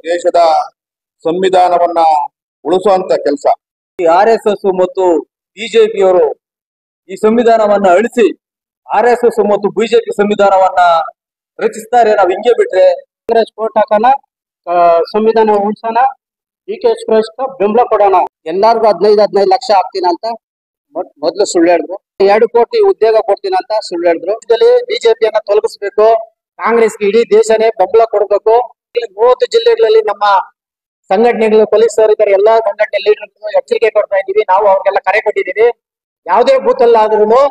ದೇಶದ ಸಂವಿಧಾನವನ್ನ ಉಳಿಸುವಂತ ಕೆಲಸ. ಆರ್ಎಸ್ಎಸ್ ಮತ್ತು ಬಿಜೆಪಿಯವರು ಈ ಸಂವಿಧಾನವನ್ನ ಅಳಿಸಿ ಆರ್ಎಸ್ಎಸ್ ಮತ್ತು ಬಿಜೆಪಿ ಸಂವಿಧಾನವನ್ನ ರಚಿಸ್ತಾರೆ. ನಾವು ಹಿಂಗೆ ಬಿಟ್ರೆ ಕಾಂಗ್ರೆಸ್ ಕೋಟ್ ಹಾಕೋಣ, ಸಂವಿಧಾನ ಉಳಿಸೋಣ, ಡಿ.ಕೆ. ಸುರೇಶ್ ಬೆಂಬಲ ಕೊಡೋಣ. ಎಲ್ಲಾರ್ಗು 15 ಲಕ್ಷ ಹಾಕ್ತೀನಿ ಅಂತ ಮೊದ್ಲು ಸುಳ್ಳು ಹೇಳಿದ್ರು. 2 ಕೋಟಿ ಉದ್ಯೋಗ ಕೊಡ್ತೀನಿ ಅಂತ ಸುಳ್ಳು ಹೇಳಿದ್ರು. ಬಿಜೆಪಿಯನ್ನ ತೊಲಗಿಸ್ಬೇಕು, ಕಾಂಗ್ರೆಸ್ಗೆ ಇಡೀ ದೇಶನೇ ಬೆಂಬಲ ಕೊಡಬೇಕು. 30 ಜಿಲ್ಲೆಗಳಲ್ಲಿ ನಮ್ಮ ಸಂಘಟನೆಗಳು ಪೊಲೀಸರು ಇದ್ದಾರೆ, ಎಲ್ಲಾ ಸಂಘಟನೆ ಲೀಡರ್ ಎಚ್ಚರಿಕೆ ಕೊಡ್ತಾ ಇದೀವಿ. ನಾವು ಅವ್ರಿಗೆಲ್ಲ ಕರೆ ಕೊಟ್ಟಿದ್ದೀವಿ. ಯಾವುದೇ ಬೂತ್ ಅಲ್ಲಿ ಆದ್ರೂ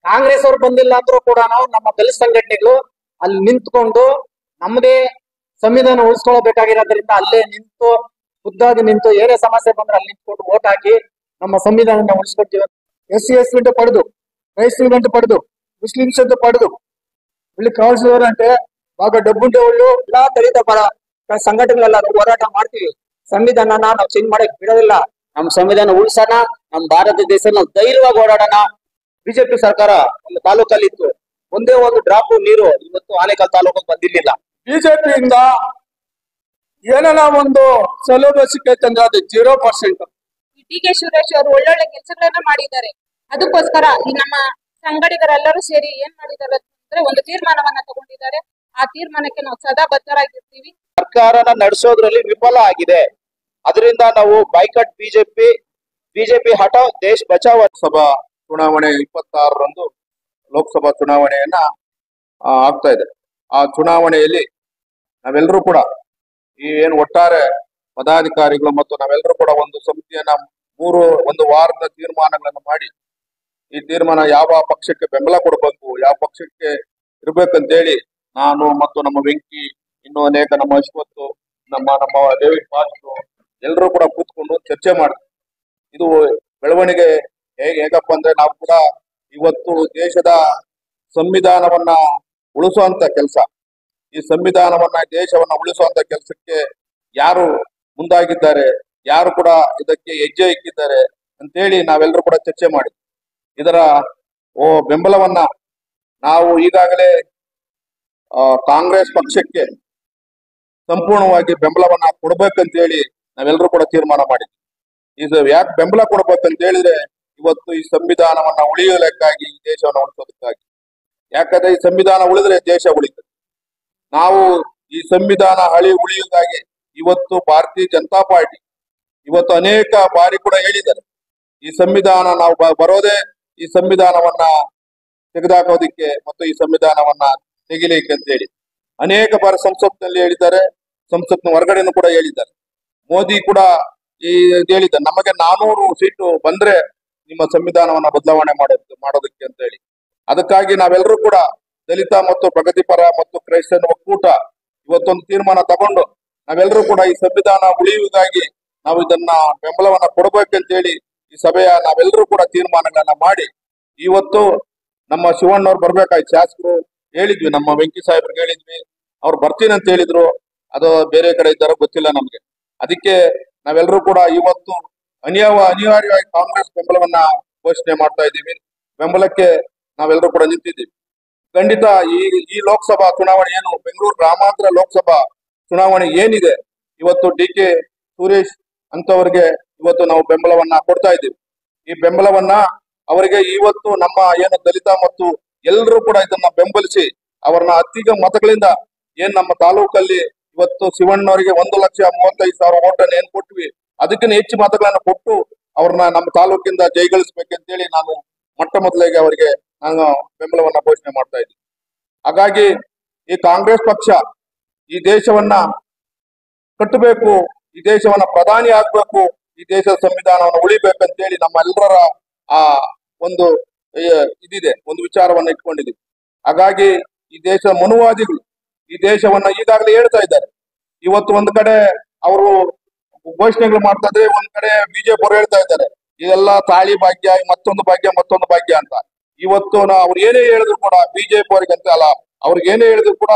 ಕಾಂಗ್ರೆಸ್ ಅವ್ರು ಬಂದಿಲ್ಲ ಅಂದ್ರೂ ಕೂಡ ನಾವು ನಮ್ಮ ದಲಿತ ಸಂಘಟನೆಗಳು ಅಲ್ಲಿ ನಿಂತ್ಕೊಂಡು ನಮ್ಮದೇ ಸಂವಿಧಾನ ಉಳಿಸ್ಕೊಳ್ಬೇಕಾಗಿರೋದ್ರಿಂದ ಅಲ್ಲೇ ನಿಂತು ಖುದ್ದಾಗಿ ನಿಂತು ಏನೇ ಸಮಸ್ಯೆ ಬಂದ್ರೆ ಅಲ್ಲಿ ನಿಂತ್ಕೊಂಡು ವೋಟ್ ಹಾಕಿ ನಮ್ಮ ಸಂವಿಧಾನ ಉಳಿಸ್ಕೊಡ್ತೀವಿ. SC/ST ಅಂತ ಪಡೆದು, ಕ್ರೈಸ್ತರು ಅಂತ ಪಡೆದು, ಮುಸ್ಲಿಮ್ಸ್ ಅಂತ ಪಡೆದು ಇಲ್ಲಿ ಕಾಣಿಸಿದವರು అంటే బాగా డబ్బుంటే వాళ్ళు ಎಲ್ಲಾ ದಲಿತ ಪರ ಸಂಘಟನೆಗಳೆಲ್ಲ ಹೋರಾಟ ಮಾಡ್ತೀವಿ. ಸಂವಿಧಾನನ ನಾವು ಚೇಂಜ್ ಮಾಡಕ್ ಬಿಡೋದಿಲ್ಲ. ನಮ್ಮ ಸಂವಿಧಾನ ಉಳಿಸೋಣ, ನಮ್ಮ ಭಾರತ ದೇಶ ನಾವು ಧೈರ್ಯವಾಗಿ ಓಡಾಡೋಣ. ಬಿಜೆಪಿ ಸರ್ಕಾರ ಒಂದು ತಾಲೂಕಲ್ಲಿ ಇತ್ತು, ಒಂದೇ ಒಂದು ಡ್ರಾಪ್ ನೀರು ಇವತ್ತು ಆನೇಕಲ್ ತಾಲೂಕಿಗೆ ಬಂದಿರ್ಲಿಲ್ಲ. ಬಿಜೆಪಿಯಿಂದ ಏನಾರ ಒಂದು ಸೌಲಭ್ಯ ಸಿಕ್ಕೈತೆ ಅಂದ್ರೆ ಅದು 0%. ಡಿ.ಕೆ. ಸುರೇಶ್ ಅವರು ಒಳ್ಳೊಳ್ಳೆ ಕೆಲಸಗಳನ್ನ ಮಾಡಿದ್ದಾರೆ. ಅದಕ್ಕೋಸ್ಕರ ಈ ನಮ್ಮ ಸಂಘಟಕರೆಲ್ಲರೂ ಸೇರಿ ಏನ್ ಮಾಡಿದ್ದಾರೆ ಅಂದ್ರೆ ಒಂದು ತೀರ್ಮಾನವನ್ನ ತಗೊಂಡಿದ್ದಾರೆ. ಆ ತೀರ್ಮಾನಕ್ಕೆ ನಾವು ಸದಾ ಬದ್ಧರಾಗಿರ್ತೀವಿ. ಸರ್ಕಾರನ ನಡೆಸೋದ್ರಲ್ಲಿ ವಿಫಲ ಆಗಿದೆ. ಅದರಿಂದ ನಾವು ಬೈಕಟ್ ಬಿಜೆಪಿ ಹಠಾವ್ ದೇಶ್ ಬಚಾವ್. ಲೋಕಸಭಾ ಚುನಾವಣೆ 26ರಂದು ಲೋಕಸಭಾ ಚುನಾವಣೆಯನ್ನ ಆಗ್ತಾ ಇದೆ. ಆ ಚುನಾವಣೆಯಲ್ಲಿ ನಾವೆಲ್ಲರೂ ಕೂಡ ಈ ಏನು ಒಟ್ಟಾರೆ ಪದಾಧಿಕಾರಿಗಳು ಮತ್ತು ನಾವೆಲ್ಲರೂ ಕೂಡ ಒಂದು ಸಮಿತಿಯನ್ನ ಒಂದು ವಾರದ ತೀರ್ಮಾನಗಳನ್ನು ಮಾಡಿ ಈ ತೀರ್ಮಾನ ಯಾವ ಪಕ್ಷಕ್ಕೆ ಬೆಂಬಲ ಕೊಡಬೇಕು, ಯಾವ ಪಕ್ಷಕ್ಕೆ ಇರ್ಬೇಕಂತೇಳಿ ನಾನು ಮತ್ತು ನಮ್ಮ ವೆಂಕಿ, ಇನ್ನು ಅನೇಕ ನಮ್ಮ ಅಶ್ವತ್ತು, ನಮ್ಮ ಡೇವಿಡ್ ಪಾಸ್ಟ್ರು ಎಲ್ಲರೂ ಕೂಡ ಕೂತ್ಕೊಂಡು ಚರ್ಚೆ ಮಾಡ್ತೀವಿ. ಇದು ಬೆಳವಣಿಗೆ ಹೇಗಪ್ಪ ಅಂದ್ರೆ ನಾವು ಕೂಡ ಇವತ್ತು ದೇಶದ ಸಂವಿಧಾನವನ್ನ ಉಳಿಸುವಂತ ಕೆಲಸ, ಈ ಸಂವಿಧಾನವನ್ನ ದೇಶವನ್ನ ಉಳಿಸುವಂತ ಕೆಲಸಕ್ಕೆ ಯಾರು ಮುಂದಾಗಿದ್ದಾರೆ, ಯಾರು ಕೂಡ ಇದಕ್ಕೆ ಹೆಜ್ಜೆ ಇಕ್ಕಿದ್ದಾರೆ ಅಂತೇಳಿ ನಾವೆಲ್ಲರೂ ಕೂಡ ಚರ್ಚೆ ಮಾಡಿದ್ವಿ. ಇದರ ಬೆಂಬಲವನ್ನ ನಾವು ಈಗಾಗಲೇ ಕಾಂಗ್ರೆಸ್ ಪಕ್ಷಕ್ಕೆ ಸಂಪೂರ್ಣವಾಗಿ ಬೆಂಬಲವನ್ನ ಕೊಡ್ಬೇಕಂತೇಳಿ ನಾವೆಲ್ಲರೂ ಕೂಡ ತೀರ್ಮಾನ ಮಾಡಿದ್ವಿ. ಇದು ಯಾಕೆ ಬೆಂಬಲ ಕೊಡ್ಬೇಕಂತ ಹೇಳಿದ್ರೆ ಇವತ್ತು ಈ ಸಂವಿಧಾನವನ್ನ ಉಳಿಯಲಿಕ್ಕಾಗಿ, ಈ ದೇಶವನ್ನ ಉಳಿಸೋದಕ್ಕಾಗಿ. ಯಾಕಂದ್ರೆ ಈ ಸಂವಿಧಾನ ಉಳಿದ್ರೆ ದೇಶ ಉಳಿತದೆ. ನಾವು ಈ ಸಂವಿಧಾನ ಉಳಿಯೋದಾಗಿ ಇವತ್ತು ಭಾರತೀಯ ಜನತಾ ಪಾರ್ಟಿ ಇವತ್ತು ಅನೇಕ ಬಾರಿ ಕೂಡ ಹೇಳಿದ್ದಾರೆ, ಈ ಸಂವಿಧಾನ ನಾವು ಬರೋದೇ ಈ ಸಂವಿಧಾನವನ್ನ ತೆಗೆದುಹಾಕೋದಿಕ್ಕೆ ಮತ್ತು ಈ ಸಂವಿಧಾನವನ್ನ ತೆಗಿಲಿಕ್ಕೆ ಅಂತ ಹೇಳಿ ಅನೇಕ ಬಾರಿ ಸಂಸತ್ನಲ್ಲಿ ಹೇಳಿದ್ದಾರೆ, ಸಂಸತ್ನ ಹೊರಗಡೆನೂ ಕೂಡ ಹೇಳಿದ್ದಾರೆ. ಮೋದಿ ಕೂಡ ಹೇಳಿದ್ದಾರೆ, ನಮಗೆ 400 ಸೀಟು ಬಂದ್ರೆ ನಿಮ್ಮ ಸಂವಿಧಾನವನ್ನ ಬದಲಾವಣೆ ಮಾಡೋದಕ್ಕೆ ಅಂತ ಹೇಳಿ. ಅದಕ್ಕಾಗಿ ನಾವೆಲ್ಲರೂ ಕೂಡ ದಲಿತ ಮತ್ತು ಪ್ರಗತಿಪರ ಮತ್ತು ಕ್ರೈಸ್ತನ ಒಕ್ಕೂಟ ಇವತ್ತೊಂದು ತೀರ್ಮಾನ ತಗೊಂಡು ನಾವೆಲ್ಲರೂ ಕೂಡ ಈ ಸಂವಿಧಾನ ಉಳಿಯುವುದಾಗಿ ನಾವು ಇದನ್ನ ಬೆಂಬಲವನ್ನ ಕೊಡ್ಬೇಕಂತೇಳಿ ಈ ಸಭೆಯ ನಾವೆಲ್ಲರೂ ಕೂಡ ತೀರ್ಮಾನಗಳನ್ನ ಮಾಡಿ ಇವತ್ತು ನಮ್ಮ ಶಿವಣ್ಣವ್ರು ಬರ್ಬೇಕಾಯ್ತು. ಶಾಸಕರು ಹೇಳಿದ್ವಿ, ನಮ್ಮ ವೆಂಕಿ ಸಾಹೇಬ್ರಿಗೆ ಹೇಳಿದ್ವಿ, ಅವ್ರು ಬರ್ತೀನಿ ಅಂತ ಹೇಳಿದ್ರು. ಅದು ಬೇರೆ ಕಡೆ ಇದ್ದಾರೋ ಗೊತ್ತಿಲ್ಲ ನಮ್ಗೆ. ಅದಕ್ಕೆ ನಾವೆಲ್ಲರೂ ಕೂಡ ಇವತ್ತು ಅನಿವಾರ್ಯವಾಗಿ ಕಾಂಗ್ರೆಸ್ ಬೆಂಬಲವನ್ನ ಘೋಷಣೆ ಮಾಡ್ತಾ ಇದ್ದೀವಿ. ಬೆಂಬಲಕ್ಕೆ ನಾವೆಲ್ಲರೂ ಕೂಡ ನಿಂತಿದ್ದೀವಿ. ಖಂಡಿತ ಈ ಲೋಕಸಭಾ ಚುನಾವಣೆ ಏನು ಬೆಂಗಳೂರು ಗ್ರಾಮಾಂತರ ಲೋಕಸಭಾ ಚುನಾವಣೆ ಏನಿದೆ, ಇವತ್ತು ಡಿ.ಕೆ. ಸುರೇಶ್ ಅಂತವರಿಗೆ ಇವತ್ತು ನಾವು ಬೆಂಬಲವನ್ನ ಕೊಡ್ತಾ ಇದ್ದೀವಿ. ಈ ಬೆಂಬಲವನ್ನ ಅವರಿಗೆ ಇವತ್ತು ನಮ್ಮ ಏನು ದಲಿತ ಮತ್ತು ಎಲ್ಲರೂ ಕೂಡ ಇದನ್ನ ಬೆಂಬಲಿಸಿ ಅವರನ್ನ ಅತ್ಯಧಿಕ ಮತಗಳಿಂದ ಏನ್ ನಮ್ಮ ತಾಲೂಕಲ್ಲಿ ಇವತ್ತು ಶಿವಣ್ಣವರಿಗೆ 1,35,000 ಓಟನ್ನು ಏನ್ ಕೊಟ್ವಿ, ಅದಕ್ಕಿಂತ ಹೆಚ್ಚು ಮತಗಳನ್ನು ಕೊಟ್ಟು ಅವ್ರನ್ನ ನಮ್ಮ ತಾಲೂಕಿಂದ ಜಯಗಳಿಸ್ಬೇಕಂತೇಳಿ ನಾನು ಮೊಟ್ಟ ಮೊದಲಿಗೆ ಅವರಿಗೆ ನಾನು ಬೆಂಬಲವನ್ನ ಘೋಷಣೆ ಮಾಡ್ತಾ ಇದ್ದೀನಿ. ಹಾಗಾಗಿ ಈ ಕಾಂಗ್ರೆಸ್ ಪಕ್ಷ ಈ ದೇಶವನ್ನ ಕಟ್ಟಬೇಕು, ಈ ದೇಶವನ್ನ ಪ್ರಧಾನಿ ಆಗ್ಬೇಕು, ಈ ದೇಶದ ಸಂವಿಧಾನವನ್ನು ಉಳಿಬೇಕಂತೇಳಿ ನಮ್ಮೆಲ್ಲರ ಒಂದು ಇದಿದೆ, ಒಂದು ವಿಚಾರವನ್ನ ಇಟ್ಕೊಂಡಿದ್ದೀವಿ. ಹಾಗಾಗಿ ಈ ದೇಶದ ಮನುವಾದಿಗಳು ಈ ದೇಶವನ್ನ ಈಗಾಗಲೇ ಹೇಳ್ತಾ ಇದ್ದಾರೆ. ಇವತ್ತು ಒಂದು ಕಡೆ ಅವರು ಘೋಷಣೆಗಳು ಮಾಡ್ತಾ ಇದ್ರೆ, ಒಂದ್ ಕಡೆ ಬಿಜೆಪಿ ಅವರು ಹೇಳ್ತಾ ಇದ್ದಾರೆ ಇದೆಲ್ಲ ತಾಳಿ ಭಾಗ್ಯ, ಮತ್ತೊಂದು ಭಾಗ್ಯ ಅಂತ. ಇವತ್ತು ಅವ್ರು ಏನೇ ಹೇಳಿದ್ರು ಕೂಡ ಬಿಜೆಪಿ ಅವರಿಗೆ ಅಂತ ಅಲ್ಲ, ಅವ್ರಿಗೆ ಏನೇ ಹೇಳಿದ್ರು ಕೂಡ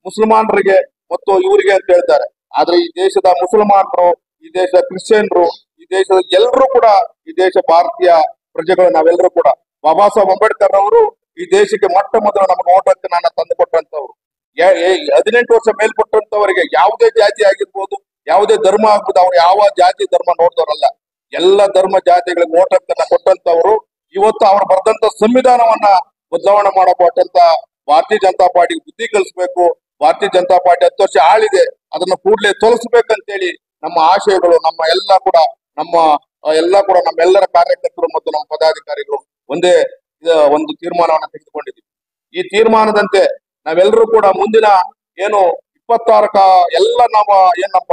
ಮುಸಲ್ಮಾನರಿಗೆ ಮತ್ತು ಇವರಿಗೆ ಅಂತ ಹೇಳ್ತಾರೆ. ಆದ್ರೆ ಈ ದೇಶದ ಮುಸಲ್ಮಾನರು, ಈ ದೇಶದ ಕ್ರಿಶ್ಚಿಯನ್ರು, ಈ ದೇಶದ ಎಲ್ಲರೂ ಕೂಡ ಈ ದೇಶ ಭಾರತೀಯ ಪ್ರಜೆಗಳು ನಾವೆಲ್ಲರೂ ಕೂಡ ಬಾಬಾ ಸಾಹೇಬ್ ಅಂಬೇಡ್ಕರ್ ಅವರು ಈ ದೇಶಕ್ಕೆ ಮೊಟ್ಟ ಮೊದಲು ನಮಗೆ ಓಟ್ ಹಕ್ಕನ್ನ ತಂದು ಕೊಟ್ಟಂತವ್ರು. 18 ವರ್ಷ ಮೇಲ್ಪಟ್ಟಂತವರಿಗೆ ಯಾವುದೇ ಜಾತಿ ಆಗಿರ್ಬೋದು, ಯಾವುದೇ ಧರ್ಮ ಆಗ್ಬೋದು, ಅವ್ರು ಯಾವ ಜಾತಿ ಧರ್ಮ ನೋಡಿದವರಲ್ಲ. ಎಲ್ಲ ಧರ್ಮ ಜಾತಿಗಳಿಗೆ ವೋಟ್ ಹಕ್ಕನ್ನ ಕೊಟ್ಟಂತವ್ರು. ಇವತ್ತು ಅವ್ರು ಬರೆದಂತ ಸಂವಿಧಾನವನ್ನ ಬದಲಾವಣೆ ಮಾಡಬಹುದಂತ ಭಾರತೀಯ ಜನತಾ ಪಾರ್ಟಿ ಬುದ್ಧಿ ಕಲಿಸ್ಬೇಕು. ಭಾರತೀಯ ಜನತಾ ಪಾರ್ಟಿ 10 ವರ್ಷ ಆಳಿದೆ, ಅದನ್ನ ಕೂಡಲೇ ತೋರಿಸ್ಬೇಕಂತೇಳಿ ನಮ್ಮ ಆಶಯಗಳು, ನಮ್ಮೆಲ್ಲರ ಕಾರ್ಯಕರ್ತರು ಮತ್ತು ನಮ್ಮ ಪದಾಧಿಕಾರಿಗಳು ಒಂದೇ ಒಂದು ತೀರ್ಮಾನವನ್ನ ತೆಗೆದುಕೊಂಡಿದ್ದೀವಿ. ಈ ತೀರ್ಮಾನದಂತೆ ನಾವೆಲ್ಲರೂ ಕೂಡ ಮುಂದಿನ ಏನು 26 ಎಲ್ಲ ನಮ್ಮ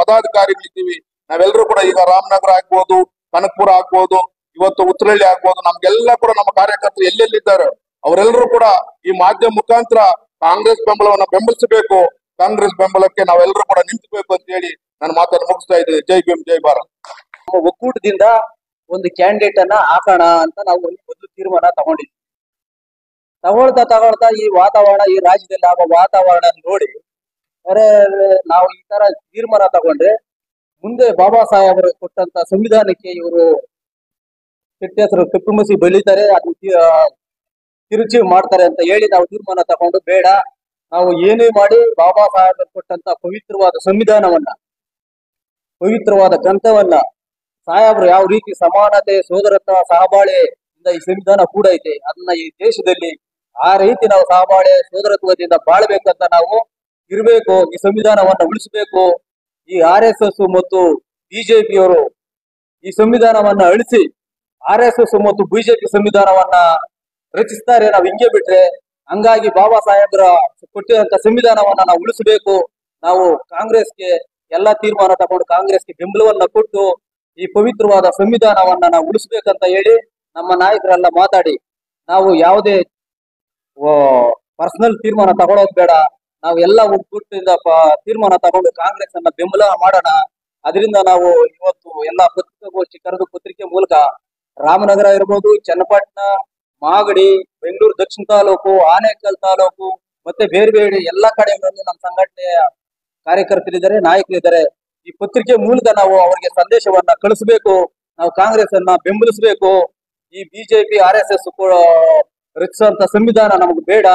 ಪದಾಧಿಕಾರಿಗಳಿದ್ದೀವಿ, ನಾವೆಲ್ಲರೂ ಕೂಡ ಈಗ ರಾಮನಗರ ಆಗ್ಬೋದು, ಕನಕಪುರ ಆಗ್ಬೋದು, ಇವತ್ತು ಉತ್ತರಹಳ್ಳಿ ಆಗ್ಬೋದು, ನಮ್ಗೆಲ್ಲ ಕೂಡ ನಮ್ಮ ಕಾರ್ಯಕರ್ತರು ಎಲ್ಲೆಲ್ಲಿದ್ದಾರೆ ಅವರೆಲ್ಲರೂ ಕೂಡ ಈ ಮಾಧ್ಯಮ ಮುಖಾಂತರ ಕಾಂಗ್ರೆಸ್ ಬೆಂಬಲವನ್ನ ಬೆಂಬಲಿಸಬೇಕು. ಕಾಂಗ್ರೆಸ್ ಬೆಂಬಲಕ್ಕೆ ನಾವೆಲ್ಲರೂ ಕೂಡ ನಿಂತಬೇಕು ಅಂತ ಹೇಳಿ ನಾನು ಮಾತನ್ನು ಮುಗಿಸ್ತಾ ಇದ್ದೀನಿ. ಜೈ ಭೀಮ್, ಜೈ ಭಾರತ್. ನಮ್ಮ ಒಕ್ಕೂಟದಿಂದ ಒಂದು ಕ್ಯಾಂಡಿಡೇಟ್ ಅನ್ನ ಹಾಕೋಣ ಅಂತ ನಾವು ಒಂದು ತೀರ್ಮಾನ ತಗೊಂಡಿದ್ವಿ. ತಗೊಳ್ತಾ ಈ ವಾತಾವರಣ, ಈ ರಾಜ್ಯದಲ್ಲಿ ಆಗೋ ವಾತಾವರಣ ನೋಡಿ ನಾವು ಈ ತರ ತೀರ್ಮಾನ ತಗೊಂಡ್ರೆ ಮುಂದೆ ಬಾಬಾ ಸಾಹೇಬರು ಕೊಟ್ಟಂತ ಸಂವಿಧಾನಕ್ಕೆ ಇವರು ಕೆಟ್ಟ ಕಪ್ಪು ಮಸಿ ಬೆಳೀತಾರೆ, ಅದು ತಿರುಚಿ ಮಾಡ್ತಾರೆ ಅಂತ ಹೇಳಿ ನಾವು ತೀರ್ಮಾನ ತಗೊಂಡು ಬೇಡ, ನಾವು ಏನೇ ಮಾಡಿ ಬಾಬಾ ಸಾಹೇಬರು ಕೊಟ್ಟಂತ ಪವಿತ್ರವಾದ ಸಂವಿಧಾನವನ್ನ, ಪವಿತ್ರವಾದ ಗ್ರಂಥವನ್ನ, ಸಾಹೇಬರು ಯಾವ ರೀತಿ ಸಮಾನತೆ, ಸೋದರತ್ವ, ಸಹಬಾಳ್ವೆಯಿಂದ ಈ ಸಂವಿಧಾನ ಕೂಡ ಐತೆ, ಅದನ್ನ ಈ ದೇಶದಲ್ಲಿ ಆ ರೀತಿ ನಾವು ಸಹಬಾಳ್ವೆ ಸೋದರತ್ವದಿಂದ ಬಾಳ್ಬೇಕಂತ ನಾವು ಇರಬೇಕು. ಈ ಸಂವಿಧಾನವನ್ನ ಉಳಿಸಬೇಕು. ಈ RSS ಮತ್ತು ಬಿಜೆಪಿಯವರು ಈ ಸಂವಿಧಾನವನ್ನ ಅಳಿಸಿ RSS ಮತ್ತು ಬಿಜೆಪಿ ಸಂವಿಧಾನವನ್ನ ರಚಿಸ್ತಾರೆ. ನಾವು ಹಿಂಗೆ ಬಿಟ್ರೆ, ಹಂಗಾಗಿ ಬಾಬಾ ಸಾಹೇಬ್ರ ಕೊಟ್ಟಿರುವಂತ ಸಂವಿಧಾನವನ್ನ ನಾವು ಉಳಿಸಬೇಕು. ನಾವು ಕಾಂಗ್ರೆಸ್ಗೆ ಎಲ್ಲ ತೀರ್ಮಾನ ತಗೊಂಡು ಕಾಂಗ್ರೆಸ್ಗೆ ಬೆಂಬಲವನ್ನ ಕೊಟ್ಟು ಈ ಪವಿತ್ರವಾದ ಸಂವಿಧಾನವನ್ನ ನಾವು ಉಳಿಸ್ಬೇಕಂತ ಹೇಳಿ ನಮ್ಮ ನಾಯಕರೆಲ್ಲ ಮಾತಾಡಿ, ನಾವು ಯಾವುದೇ ಪರ್ಸನಲ್ ತೀರ್ಮಾನ ತಗೊಳ್ಳೋದು ಬೇಡ, ನಾವು ಎಲ್ಲ ಒಗ್ಗಟ್ಟಿನಿಂದ ತೀರ್ಮಾನ ತಗೊಂಡು ಕಾಂಗ್ರೆಸ್ ಅನ್ನ ಬೆಂಬಲ ಮಾಡೋಣ. ಅದರಿಂದ ನಾವು ಇವತ್ತು ಎಲ್ಲ ಪತ್ರಿಕಾಗೋಷ್ಠಿ ಕರೆದು ಪತ್ರಿಕೆ ಮೂಲಕ ರಾಮನಗರ ಇರ್ಬೋದು, ಚನ್ನಪಟ್ಟಣ, ಮಾಗಡಿ, ಬೆಂಗಳೂರು ದಕ್ಷಿಣ ತಾಲೂಕು, ಆನೇಕಲ್ ತಾಲೂಕು ಮತ್ತೆ ಬೇರೆ ಬೇರೆ ಎಲ್ಲ ಕಡೆಗಳಲ್ಲಿ ನಮ್ಮ ಸಂಘಟನೆಯ ಕಾರ್ಯಕರ್ತರಿದ್ದಾರೆ, ನಾಯಕರಿದ್ದಾರೆ. ಈ ಪತ್ರಿಕೆ ಮೂಲಕ ನಾವು ಅವರಿಗೆ ಸಂದೇಶವನ್ನ ಕಳಿಸ್ಬೇಕು. ನಾವು ಕಾಂಗ್ರೆಸ್ ಅನ್ನ ಬೆಂಬಲಿಸಬೇಕು. ಈ ಬಿಜೆಪಿ RSS ರಚಿಸುವಂತ ಸಂವಿಧಾನ ನಮಗೆ ಬೇಡ.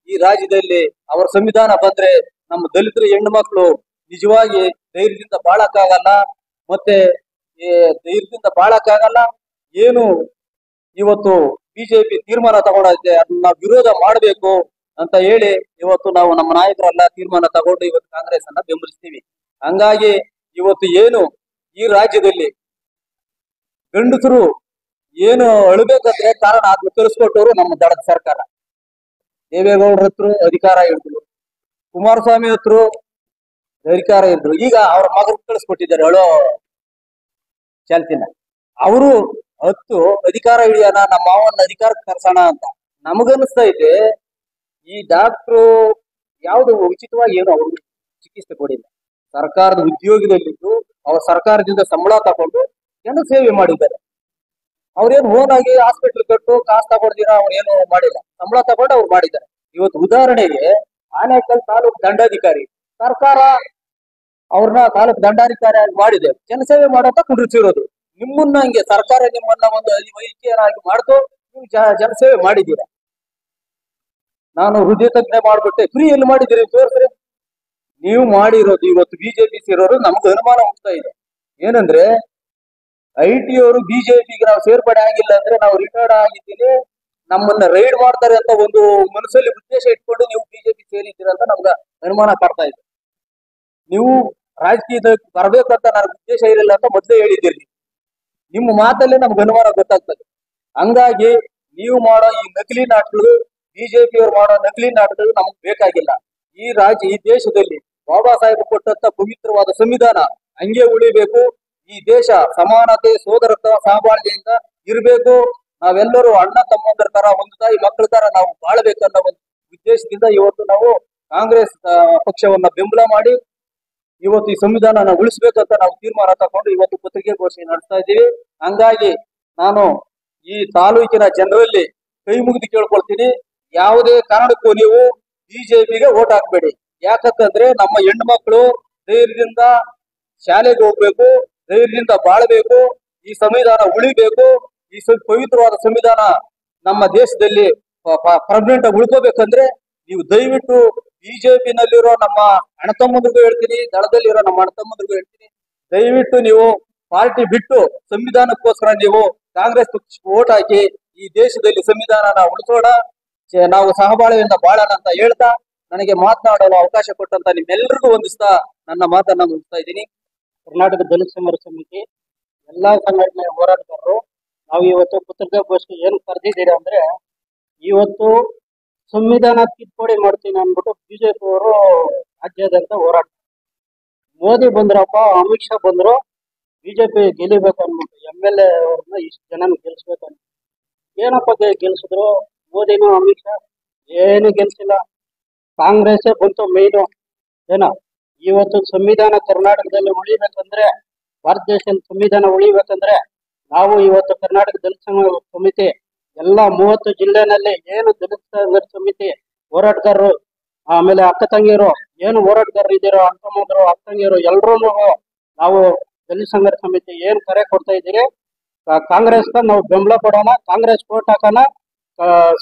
ಈ ರಾಜ್ಯದಲ್ಲಿ ಅವರ ಸಂವಿಧಾನ ಬಂದ್ರೆ ನಮ್ಮ ದಲಿತರ ಹೆಣ್ಣು ಮಕ್ಕಳು ನಿಜವಾಗಿ ಧೈರ್ಯದಿಂದ ಬಾಳಕ್ಕಾಗಲ್ಲ, ಮತ್ತೆ ಧೈರ್ಯದಿಂದ ಬಾಳಕ್ಕಾಗಲ್ಲ. ಏನು ಇವತ್ತು ಬಿಜೆಪಿ ತೀರ್ಮಾನ ತಗೊಂಡೈತೆ ಅದನ್ನ ನಾವು ವಿರೋಧ ಮಾಡಬೇಕು ಅಂತ ಹೇಳಿ ಇವತ್ತು ನಾವು ನಮ್ಮ ನಾಯಕರೆಲ್ಲ ತೀರ್ಮಾನ ತಗೊಂಡು ಇವತ್ತು ಕಾಂಗ್ರೆಸ್ ಅನ್ನ ಬೆಂಬಲಿಸ್ತೀವಿ. ಹಂಗಾಗಿ ಇವತ್ತು ಏನು ಈ ರಾಜ್ಯದಲ್ಲಿ ಗಂಡಸರು ಏನು ಅಳಬೇಕಂದ್ರೆ ಕಾರಣ ಅದನ್ನ ತರಿಸ್ಕೊಟ್ಟವರು ನಮ್ಮ ದಡದ ಸರ್ಕಾರ. ದೇವೇಗೌಡರ ಹತ್ರ ಅಧಿಕಾರ ಇದ್ರು, ಕುಮಾರಸ್ವಾಮಿ ಹತ್ರ ಅಧಿಕಾರ ಇದ್ರು, ಈಗ ಅವ್ರ ಮಗರು ಕಳಿಸ್ಕೊಟ್ಟಿದ್ದಾರೆ ಅಳೋ ಚಾಲ್ತಿನ. ಅವರು ಹತ್ತು ಅಧಿಕಾರ ಹಿಡಿಯೋಣ, ನಮ್ಮ ಮಾವನ್ನ ಅಧಿಕಾರಕ್ಕೆ ತರ್ಸೋಣ ಅಂತ ನಮಗನ್ನಿಸ್ತೈತೆ. ಈ ಡಾಕ್ಟ್ರು ಯಾವ್ದು ಉಚಿತವಾಗಿ ಏನು ಅವರು ಚಿಕಿತ್ಸೆ ಕೊಡಿಲ್ಲ. ಸರ್ಕಾರದ ಉದ್ಯೋಗದಲ್ಲಿದ್ದು ಅವ್ರ ಸರ್ಕಾರದಿಂದ ಸಂಬಳ ತಗೊಂಡು ಜನ ಸೇವೆ ಮಾಡಿದ್ದಾರೆ. ಅವ್ರೇನು ಓನಾಗಿ ಹಾಸ್ಪಿಟಲ್ ಕಟ್ಟು ಕಾಸು ತಗೊಳ್ದಿರ ಅವ್ರೇನು ಮಾಡಿಲ್ಲ, ಸಂಬಳ ತಗೊಂಡು ಅವ್ರು ಮಾಡಿದ್ದಾರೆ. ಇವತ್ತು ಉದಾಹರಣೆಗೆ ಆನೇಕಲ್ ತಾಲೂಕು ದಂಡಾಧಿಕಾರಿ ಸರ್ಕಾರ ಅವ್ರನ್ನ ತಾಲೂಕು ದಂಡಾಧಿಕಾರಿ ಆಗಿ ಮಾಡಿದೆ, ಜನಸೇವೆ ಮಾಡೋಂತ ಕುಂಡ್ರಿಸಿರೋದು. ನಿಮ್ಮನ್ನ ಹಂಗೆ ಸರ್ಕಾರ ನಿಮ್ಮನ್ನ ಒಂದು ವೈದ್ಯರಾಗಿ ಮಾಡ್ತು, ನೀವು ಜನಸೇವೆ ಮಾಡಿದ್ದೀರಾ. ನಾನು ಹೃದಯ ತಜ್ಞೆ ಮಾಡ್ಬಿಟ್ಟೆ, ಫ್ರೀ ಎಲ್ಲಿ ಮಾಡಿದ್ದೀರಿ ತೋರಿಸ್ರಿ. ನೀವು ಮಾಡಿರೋದು ಇವತ್ತು ಬಿಜೆಪಿ ಸೇರೋರು ನಮ್ಗೆ ಅನುಮಾನ ಹೋಗ್ತಾ ಇದೆ. ಏನಂದ್ರೆ IT ಅವರು ಬಿಜೆಪಿಗೆ ನಾವು ಸೇರ್ಪಡೆ ಆಗಿಲ್ಲ ಅಂದ್ರೆ ನಾವು ರಿಟೈರ್ಡ್ ಆಗಿದ್ದೀನಿ, ನಮ್ಮನ್ನ ರೈಡ್ ಮಾಡ್ತಾರೆ ಅಂತ ಒಂದು ಮನಸ್ಸಲ್ಲಿ ಉದ್ದೇಶ ಇಟ್ಕೊಂಡು ನೀವು ಬಿಜೆಪಿ ಸೇರಿದ್ದೀರ ಅಂತ ನಮ್ಗೆ ಅನುಮಾನ ಪಡ್ತಾ ಇದೆ. ನೀವು ರಾಜಕೀಯದ ಬರ್ಬೇಕಂತ ನನಗೆ ಉದ್ದೇಶ ಇರಲಿಲ್ಲ ಅಂತ ಮೊದಲೇ ಹೇಳಿದ್ದೀರಿ. ನಿಮ್ಮ ಮಾತಲ್ಲೇ ನಮ್ಗೆ ಅನುಮಾನ ಗೊತ್ತಾಗ್ತದೆ. ಹಂಗಾಗಿ ನೀವು ಮಾಡೋ ಈ ನಕಲಿ ನಾಟಕಗಳು, ಬಿಜೆಪಿ ಅವರು ಮಾಡೋ ನಕಲಿ ನಾಟಕಗಳು ನಮ್ಗೆ ಬೇಕಾಗಿಲ್ಲ. ಈ ದೇಶದಲ್ಲಿ ಬಾಬಾ ಸಾಹೇಬ್ ಕೊಟ್ಟಂತ ಪವಿತ್ರವಾದ ಸಂವಿಧಾನ ಹಂಗೆ ಉಳಿಬೇಕು. ಈ ದೇಶ ಸಮಾನತೆ, ಸೋದರತ್ವ, ಸಹಬಾಳ್ವೆಯಿಂದ ಇರಬೇಕು. ನಾವೆಲ್ಲರೂ ಅಣ್ಣ ತಮ್ಮಂದ್ರ ತರ, ಒಂದು ತಾಯಿ ಮಕ್ಕಳ ತರ ನಾವು ಬಾಳ್ಬೇಕನ್ನೋ ಒಂದು ಉದ್ದೇಶದಿಂದ ಇವತ್ತು ನಾವು ಕಾಂಗ್ರೆಸ್ ಪಕ್ಷವನ್ನ ಬೆಂಬಲ ಮಾಡಿ ಇವತ್ತು ಈ ಸಂವಿಧಾನ ಉಳಿಸ್ಬೇಕಂತ ನಾವು ತೀರ್ಮಾನ ತಗೊಂಡು ಇವತ್ತು ಪತ್ರಿಕಾಗೋಷ್ಠಿ ನಡೆಸ್ತಾ ಇದ್ದೀವಿ. ಹಂಗಾಗಿ ನಾನು ಈ ತಾಲೂಕಿನ ಜನರಲ್ಲಿ ಕೈ ಮುಗಿದು ಕೇಳ್ಕೊಳ್ತೀನಿ, ಯಾವುದೇ ಕಾರಣಕ್ಕೂ ನೀವು ಬಿಜೆಪಿಗೆ ವೋಟ್ ಹಾಕ್ಬೇಡಿ. ಯಾಕಂತಂದ್ರೆ ನಮ್ಮ ಹೆಣ್ಣು ಮಕ್ಕಳು ಧೈರ್ಯದಿಂದ ಶಾಲೆಗೆ ಹೋಗ್ಬೇಕು, ಧೈರ್ಯದಿಂದ ಬಾಳ್ಬೇಕು, ಈ ಸಂವಿಧಾನ ಉಳಿಬೇಕು. ಈ ಪವಿತ್ರವಾದ ಸಂವಿಧಾನ ನಮ್ಮ ದೇಶದಲ್ಲಿ ಪರ್ಮನೆಂಟ್ ಆಗಿ ಉಳ್ಕೋಬೇಕಂದ್ರೆ ನೀವು ದಯವಿಟ್ಟು ಬಿಜೆಪಿ ನಲ್ಲಿರೋ ನಮ್ಮ ಅಣ್ಣತಮ್ಮಂದ್ರಿಗೂ ಹೇಳ್ತೀನಿ, ದಳದಲ್ಲಿರೋ ನಮ್ಮ ಅಣ್ಣತಮ್ಮಂದ್ರಿಗೂ ಹೇಳ್ತೀನಿ, ದಯವಿಟ್ಟು ನೀವು ಪಾರ್ಟಿ ಬಿಟ್ಟು ಸಂವಿಧಾನಕ್ಕೋಸ್ಕರ ನೀವು ಕಾಂಗ್ರೆಸ್ ಪಕ್ಷಕ್ಕೆ ವೋಟ್ ಹಾಕಿ ಈ ದೇಶದಲ್ಲಿ ಸಂವಿಧಾನನ ಉಳಿಸೋಣ, ನಾವು ಸಹಬಾಳ್ವೆಯಿಂದ ಬಾಳೋಣ ಅಂತ ಹೇಳ್ತಾ ನನಗೆ ಮಾತನಾಡಲು ಅವಕಾಶ ಕೊಟ್ಟಂತ ನಿಮ್ಮೆಲ್ಲರಿಗೂ ವಂದಿಸ್ತಾ ನನ್ನ ಮಾತನ್ನ ಮುಗಿಸ್ತಾ ಇದ್ದೀನಿ. ಕರ್ನಾಟಕ ದಲಿತ ಸಂಘರ್ಷ ಸಮಿತಿ ಎಲ್ಲಾ ಸಂಘಟನೆಯ ಹೋರಾಟಗಾರರು ನಾವು ಇವತ್ತು ಪತ್ರಿಕಾಗೋಷ್ಠಿ ಏನು ಕರೆದಿದ್ದೀರಿ ಅಂದ್ರೆ, ಇವತ್ತು ಸಂವಿಧಾನ ತಿದ್ದುಪಡಿ ಮಾಡ್ತೀನಿ ಅಂದ್ಬಿಟ್ಟು ಬಿಜೆಪಿ ಅವರು ರಾಜ್ಯಾದ್ಯಂತ ಹೋರಾಟ. ಮೋದಿ ಬಂದ್ರಪ್ಪ, ಅಮಿತ್ ಶಾ ಬಂದ್ರು, ಬಿಜೆಪಿ ಗೆಲ್ಲಿಬೇಕು ಅಂದ್ಬಿಟ್ಟು MLA ಅವ್ರನ್ನ ಇಷ್ಟು ಜನ ಗೆಲ್ಸ್ಬೇಕು ಅಂತ. ಏನಪ್ಪ ಗೆಲ್ಸಿದ್ರು? ಮೋದಿನೂ ಅಮಿತ್ ಶಾ ಏನು ಗೆಲ್ಸಿಲ್ಲ. ಕಾಂಗ್ರೆಸ್ಸೇ ಬಂತು ಮೇಯ್ನು. ಏನೋ ಇವತ್ತು ಸಂವಿಧಾನ ಕರ್ನಾಟಕದಲ್ಲಿ ಉಳಿಬೇಕಂದ್ರೆ, ಭಾರತ ದೇಶದ ಸಂವಿಧಾನ ಉಳಿಬೇಕಂದ್ರೆ ನಾವು ಇವತ್ತು ಕರ್ನಾಟಕ ದಲಿತ ಸಂಘರ್ಷ ಸಮಿತಿ ಎಲ್ಲ 30 ಜಿಲ್ಲೆನಲ್ಲಿ ಏನು ದಲಿತ ಸಂಘರ್ಷ ಸಮಿತಿ ಹೋರಾಟಗಾರರು, ಆಮೇಲೆ ಅಕ್ಕ ತಂಗಿಯರು ಏನು ಹೋರಾಟಗಾರರು ಇದ್ದೀರೋ, ಅಕ್ಕಮ್ಮಂದ್ರು ಅಕ್ಕ ತಂಗಿಯರು ಎಲ್ರೂ ನಾವು ದಲಿತ ಸಂಘರ್ಷ ಸಮಿತಿ ಏನ್ ಕರೆ ಕೊಡ್ತಾ ಇದ್ದೀರಿ, ಕಾಂಗ್ರೆಸ್ಗೆ ನಾವು ಬೆಂಬಲ ಕೊಡೋಣ, ಕಾಂಗ್ರೆಸ್ ವೋಟ್ ಹಾಕೋಣ,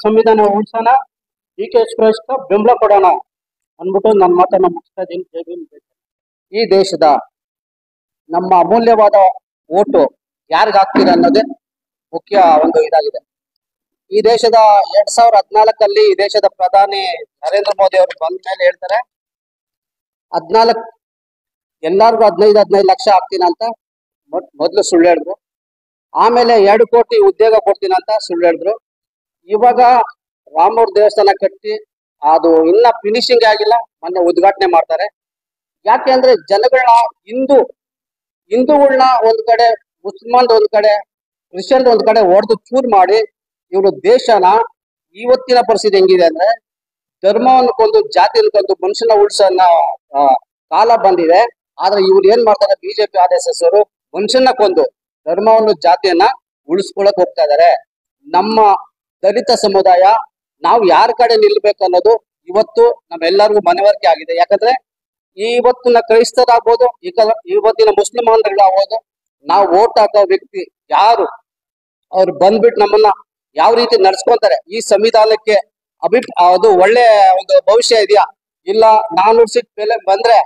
ಸಂವಿಧಾನ ಉಳಿಸೋಣ, DK ಸುರೇಶ್ಗೆ ಬೆಂಬಲ ಕೊಡೋಣ ಅಂದ್ಬಿಟ್ಟು ನನ್ನ ಮಾತನ್ನ ಮುಗಿಸ್ತಾ ಇದ್ದೀನಿ. ಜೈ ಭೀಮ್. ಈ ದೇಶದ ನಮ್ಮ ಅಮೂಲ್ಯವಾದ ಓಟು ಯಾರಿಗ ಹಾಕ್ತೀರ ಅನ್ನೋದೇ ಮುಖ್ಯ ಒಂದು ಇದಾಗಿದೆ. ಈ ದೇಶದ 2014 ಈ ದೇಶದ ಪ್ರಧಾನಿ ನರೇಂದ್ರ ಮೋದಿ ಅವರು ಬಂದ ಮೇಲೆ ಹೇಳ್ತಾರೆ 14 ಎಲ್ಲಾರ್ಗು 15 ಲಕ್ಷ ಹಾಕ್ತೀನಿ ಅಂತ ಮೊದ್ಲು ಸುಳ್ಳು ಹೇಳಿದ್ರು. ಆಮೇಲೆ 2 ಕೋಟಿ ಉದ್ಯೋಗ ಕೊಡ್ತೀನಿ ಅಂತ ಸುಳ್ಳು ಹೇಳಿದ್ರು. ಇವಾಗ ರಾಮೂರ್ ದೇವಸ್ಥಾನ ಕಟ್ಟಿ ಅದು ಇನ್ನ ಫಿನಿಶಿಂಗ್ ಆಗಿಲ್ಲ, ಮೊನ್ನೆ ಉದ್ಘಾಟನೆ ಮಾಡ್ತಾರೆ. ಯಾಕೆ ಅಂದ್ರೆ ಜನಗಳನ್ನ ಹಿಂದೂಗಳನ್ನ ಒಂದ್ ಕಡೆ, ಮುಸ್ಲ್ಮಾನ್ ಒಂದ್ ಕಡೆ, ಕ್ರಿಶ್ಚಿಯನ್ ಒಂದ್ ಕಡೆ ಹೊಡೆದು ಚೂರ್ ಮಾಡಿ ಇವರು ದೇಶನ ಇವತ್ತಿನ ಪರಿಸ್ಥಿತಿ ಹೆಂಗಿದೆ ಅಂದ್ರೆ, ಧರ್ಮವನ್ನು ಕೊಂದು ಜಾತಿಯನ್ನು ಕೊಂದು ಮನುಷ್ಯನ ಉಳಿಸೋನ್ನ ಕಾಲ ಬಂದಿದೆ. ಆದ್ರೆ ಇವ್ರು ಏನ್ ಮಾಡ್ತಾರೆ, ಬಿಜೆಪಿ RSS ಅವರು ಮನುಷ್ಯನ ಕೊಂದು ಧರ್ಮವನ್ನು ಜಾತಿಯನ್ನ ಉಳಿಸ್ಕೊಳಕ್ ಹೋಗ್ತಾ ಇದಾರೆ. ನಮ್ಮ ದಲಿತ ಸಮುದಾಯ ನಾವು ಯಾರ ಕಡೆ ನಿಲ್ಬೇಕು ಅನ್ನೋದು ಇವತ್ತು ನಮ್ಮೆಲ್ಲರಿಗೂ ಮನವರಿಕೆ ಆಗಿದೆ. ಯಾಕಂದ್ರೆ ಇವತ್ತಿನ ಕ್ರೈಸ್ತರಾಗ್ಬೋದು, ಇವತ್ತಿನ ಮುಸ್ಲಿಮಾನ್ಗಳಾಗ್ಬೋದು, ನಾವು ವೋಟ್ ಹಾಕೋ ವ್ಯಕ್ತಿ ಯಾರು, ಅವ್ರು ಬಂದ್ಬಿಟ್ಟು ನಮ್ಮನ್ನ ಯಾವ ರೀತಿ ನಡ್ಸ್ಕೊಂತಾರೆ, ಈ ಸಂವಿಧಾನಕ್ಕೆ ಅದು ಒಳ್ಳೆ ಒಂದು ಭವಿಷ್ಯ ಇದೆಯಾ, ಇಲ್ಲ 400 ಸೀಟ್ ಮೇಲೆ ಬಂದ್ರೆ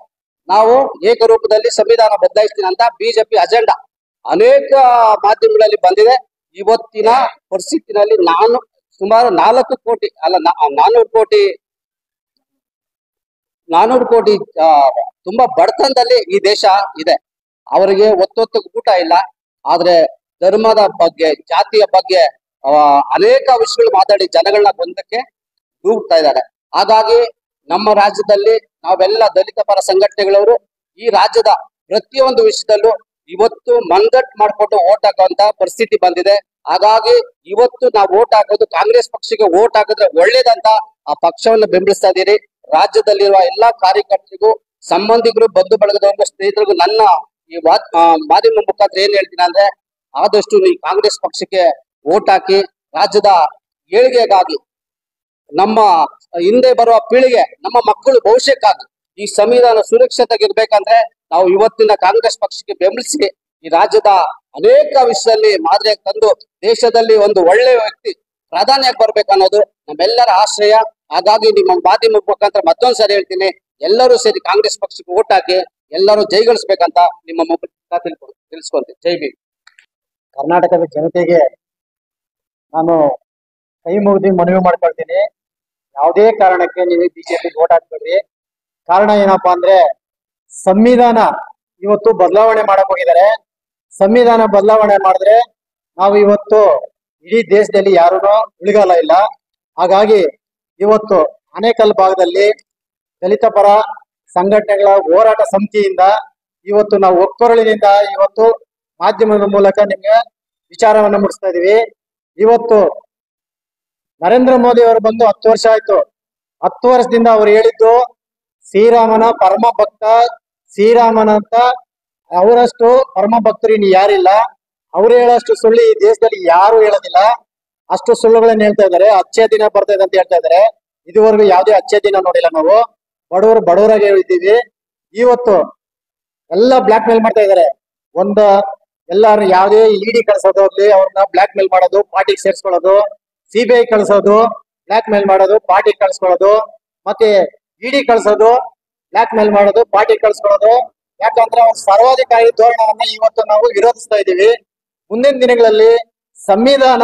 ನಾವು ಏಕರೂಪದಲ್ಲಿ ಸಂವಿಧಾನ ಬದಲಾಯಿಸ್ತೀನಿ ಅಂತ ಬಿಜೆಪಿ ಅಜೆಂಡಾ ಅನೇಕ ಮಾಧ್ಯಮಗಳಲ್ಲಿ ಬಂದಿದೆ. ಇವತ್ತಿನ ಪರಿಸ್ಥಿತಿನಲ್ಲಿ ಸುಮಾರು 4 ಕೋಟಿ ಅಲ್ಲ 400 ಕೋಟಿ ತುಂಬಾ ಬಡತನದಲ್ಲಿ ಈ ದೇಶ ಇದೆ. ಅವರಿಗೆ ಹೊತ್ತು ಊಟ ಇಲ್ಲ. ಆದ್ರೆ ಧರ್ಮದ ಬಗ್ಗೆ, ಜಾತಿಯ ಬಗ್ಗೆ ಅನೇಕ ವಿಷಯಗಳು ಮಾತಾಡಿ ಜನಗಳನ್ನ ಗೊಂದಕ್ಕೆ ದೂಡ್ತಾ ಇದ್ದಾರೆ. ಹಾಗಾಗಿ ನಮ್ಮ ರಾಜ್ಯದಲ್ಲಿ ನಾವೆಲ್ಲ ದಲಿತ ಪರ ಸಂಘಟನೆಗಳವರು ಈ ರಾಜ್ಯದ ಪ್ರತಿಯೊಂದು ವಿಷಯದಲ್ಲೂ ಇವತ್ತು ಮನ್ಗಟ್ ಮಾಡ್ಕೊಂಡು ವೋಟ್ ಹಾಕುವಂತ ಪರಿಸ್ಥಿತಿ ಬಂದಿದೆ. ಹಾಗಾಗಿ ಇವತ್ತು ನಾವು ವೋಟ್ ಹಾಕೋದು ಕಾಂಗ್ರೆಸ್ ಪಕ್ಷಕ್ಕೆ ವೋಟ್ ಹಾಕಿದ್ರೆ ಒಳ್ಳೇದಂತ ಆ ಪಕ್ಷವನ್ನು ಬೆಂಬಲಿಸ್ತಾ ಇದ್ದೀರಿ. ರಾಜ್ಯದಲ್ಲಿರುವ ಎಲ್ಲಾ ಕಾರ್ಯಕರ್ತರಿಗೂ, ಸಂಬಂಧಿಕರು, ಬಂಧು ಬಳಗದವ್ರಿಗೂ, ಸ್ನೇಹಿತರಿಗೂ ನನ್ನ ಈ ಮಾಧ್ಯಮ ಮುಖಾಂತರ ಏನ್ ಹೇಳ್ತೀನಿ ಅಂದ್ರೆ, ಆದಷ್ಟು ನೀವು ಕಾಂಗ್ರೆಸ್ ಪಕ್ಷಕ್ಕೆ ವೋಟ್ ಹಾಕಿ ರಾಜ್ಯದ ಏಳಿಗೆಗಾಗಿ, ನಮ್ಮ ಹಿಂದೆ ಬರುವ ಪೀಳಿಗೆ, ನಮ್ಮ ಮಕ್ಕಳು ಭವಿಷ್ಯಕ್ಕಾಗಿ ಈ ಸಂವಿಧಾನ ಸುರಕ್ಷಿತವಾಗಿರ್ಬೇಕಂದ್ರೆ ನಾವು ಇವತ್ತಿನ ಕಾಂಗ್ರೆಸ್ ಪಕ್ಷಕ್ಕೆ ಬೆಂಬಲಿಸಿ ಈ ರಾಜ್ಯದ ಅನೇಕ ವಿಷಯದಲ್ಲಿ ಮಾದರಿಯಾಗಿ ತಂದು ದೇಶದಲ್ಲಿ ಒಂದು ಒಳ್ಳೆಯ ವ್ಯಕ್ತಿ ಪ್ರಧಾನಿಯಾಗಿ ಬರ್ಬೇಕು ಅನ್ನೋದು ನಮ್ಮೆಲ್ಲರ ಆಶ್ರಯ. ಹಾಗಾಗಿ ನಿಮ್ಮ ಮಾಧ್ಯಮ ಮುಖಾಂತರ ಮತ್ತೊಂದ್ಸರಿ ಹೇಳ್ತೀನಿ, ಎಲ್ಲರೂ ಸೇರಿ ಕಾಂಗ್ರೆಸ್ ಪಕ್ಷಕ್ಕೆ ವೋಟ್ ಹಾಕಿ ಎಲ್ಲರೂ ಜೈಗಳಿಸ್ಬೇಕಂತ ನಿಮ್ಮ ಮುಖ ತಿಳಿಸ್ಕೊಂತೀನಿ. ಜೈ ಭೀಮ್. ಕರ್ನಾಟಕದ ಜನತೆಗೆ ನಾನು ಕೈ ಮುಗಿದು ಮನವಿ ಮಾಡ್ಕೊಳ್ತೀನಿ, ಯಾವುದೇ ಕಾರಣಕ್ಕೆ ನೀವು ಬಿಜೆಪಿ ವೋಟ್ ಹಾಕ್ಬೇಡ್ರಿ. ಕಾರಣ ಏನಪ್ಪಾ ಅಂದ್ರೆ, ಸಂವಿಧಾನ ಇವತ್ತು ಬದಲಾವಣೆ ಮಾಡಕ್ ಹೋಗಿದ್ದಾರೆ. ಸಂವಿಧಾನ ಬದಲಾವಣೆ ಮಾಡಿದ್ರೆ ನಾವು ಇವತ್ತು ಇಡೀ ದೇಶದಲ್ಲಿ ಯಾರೂ ಉಳಿಗಾಲ ಇಲ್ಲ. ಹಾಗಾಗಿ ಇವತ್ತು ಆನೇಕಲ್ ಭಾಗದಲ್ಲಿ ದಲಿತ ಪರ ಸಂಘಟನೆಗಳ ಹೋರಾಟ ಸಮಿತಿಯಿಂದ ಇವತ್ತು ನಾವು ಒಕ್ಕೊರಳಿನಿಂದ ಇವತ್ತು ಮಾಧ್ಯಮದ ಮೂಲಕ ನಿಮ್ಗೆ ವಿಚಾರವನ್ನು ಮುಟ್ಟಿಸ್ತಾ ಇದೀವಿ. ಇವತ್ತು ನರೇಂದ್ರ ಮೋದಿ ಅವರು ಬಂದು 10 ವರ್ಷ ಆಯ್ತು. 10 ವರ್ಷದಿಂದ ಅವ್ರು ಹೇಳಿದ್ದು ಶ್ರೀರಾಮನ ಪರಮ ಭಕ್ತ, ಶ್ರೀರಾಮನಂತ ಅವರಷ್ಟು ಪರಮ ಭಕ್ತರು ಇನ್ನು ಯಾರಿಲ್ಲ. ಅವ್ರು ಹೇಳೋಷ್ಟು ಸುಳ್ಳು ಈ ದೇಶದಲ್ಲಿ ಯಾರು ಹೇಳೋದಿಲ್ಲ. ಅಷ್ಟು ಸುಳ್ಳುಗಳನ್ನ ಹೇಳ್ತಾ ಇದಾರೆ. ಅಚ್ಚೇ ದಿನ ಬರ್ತಾ ಇದೆ ಅಂತ ಹೇಳ್ತಾ ಇದಾರೆ. ಇದುವರೆಗೂ ಯಾವುದೇ ಅಚ್ಚೇ ದಿನ ನೋಡಿಲ್ಲ. ನಾವು ಬಡವರಾಗಿ ಹೇಳಿದ್ದೀವಿ. ಇವತ್ತು ಎಲ್ಲ ಬ್ಲಾಕ್ ಮೇಲ್ ಮಾಡ್ತಾ ಇದಾರೆ. ಎಲ್ಲಾರು ಯಾವುದೇ ಇಡಿ ಕಳ್ಸೋದು ಹೋಗ್ಲಿ, ಅವ್ರನ್ನ ಬ್ಲಾಕ್ ಮೇಲ್ ಮಾಡೋದು, ಪಾರ್ಟಿಗೆ ಸೇರ್ಸ್ಕೊಳ್ಳೋದು, CBI ಕಳ್ಸೋದು, ಬ್ಲಾಕ್ ಮೇಲ್ ಮಾಡೋದು, ಪಾರ್ಟಿ ಕಳ್ಸ್ಕೊಳ್ಳೋದು, ಮತ್ತೆ ಇಡಿ ಕಳ್ಸೋದು, ಬ್ಲಾಕ್ ಮೇಲ್ ಮಾಡೋದು, ಪಾರ್ಟಿ ಕಳ್ಸ್ಕೊಳ್ಳೋದು, ಯಾಕಂದ್ರೆ ಅವ್ರ ಸರ್ವಾಧಿಕಾರಿ ಧೋರಣೆಯನ್ನ ಇವತ್ತು ನಾವು ವಿರೋಧಿಸ್ತಾ ಇದ್ದೀವಿ. ಮುಂದಿನ ದಿನಗಳಲ್ಲಿ ಸಂವಿಧಾನ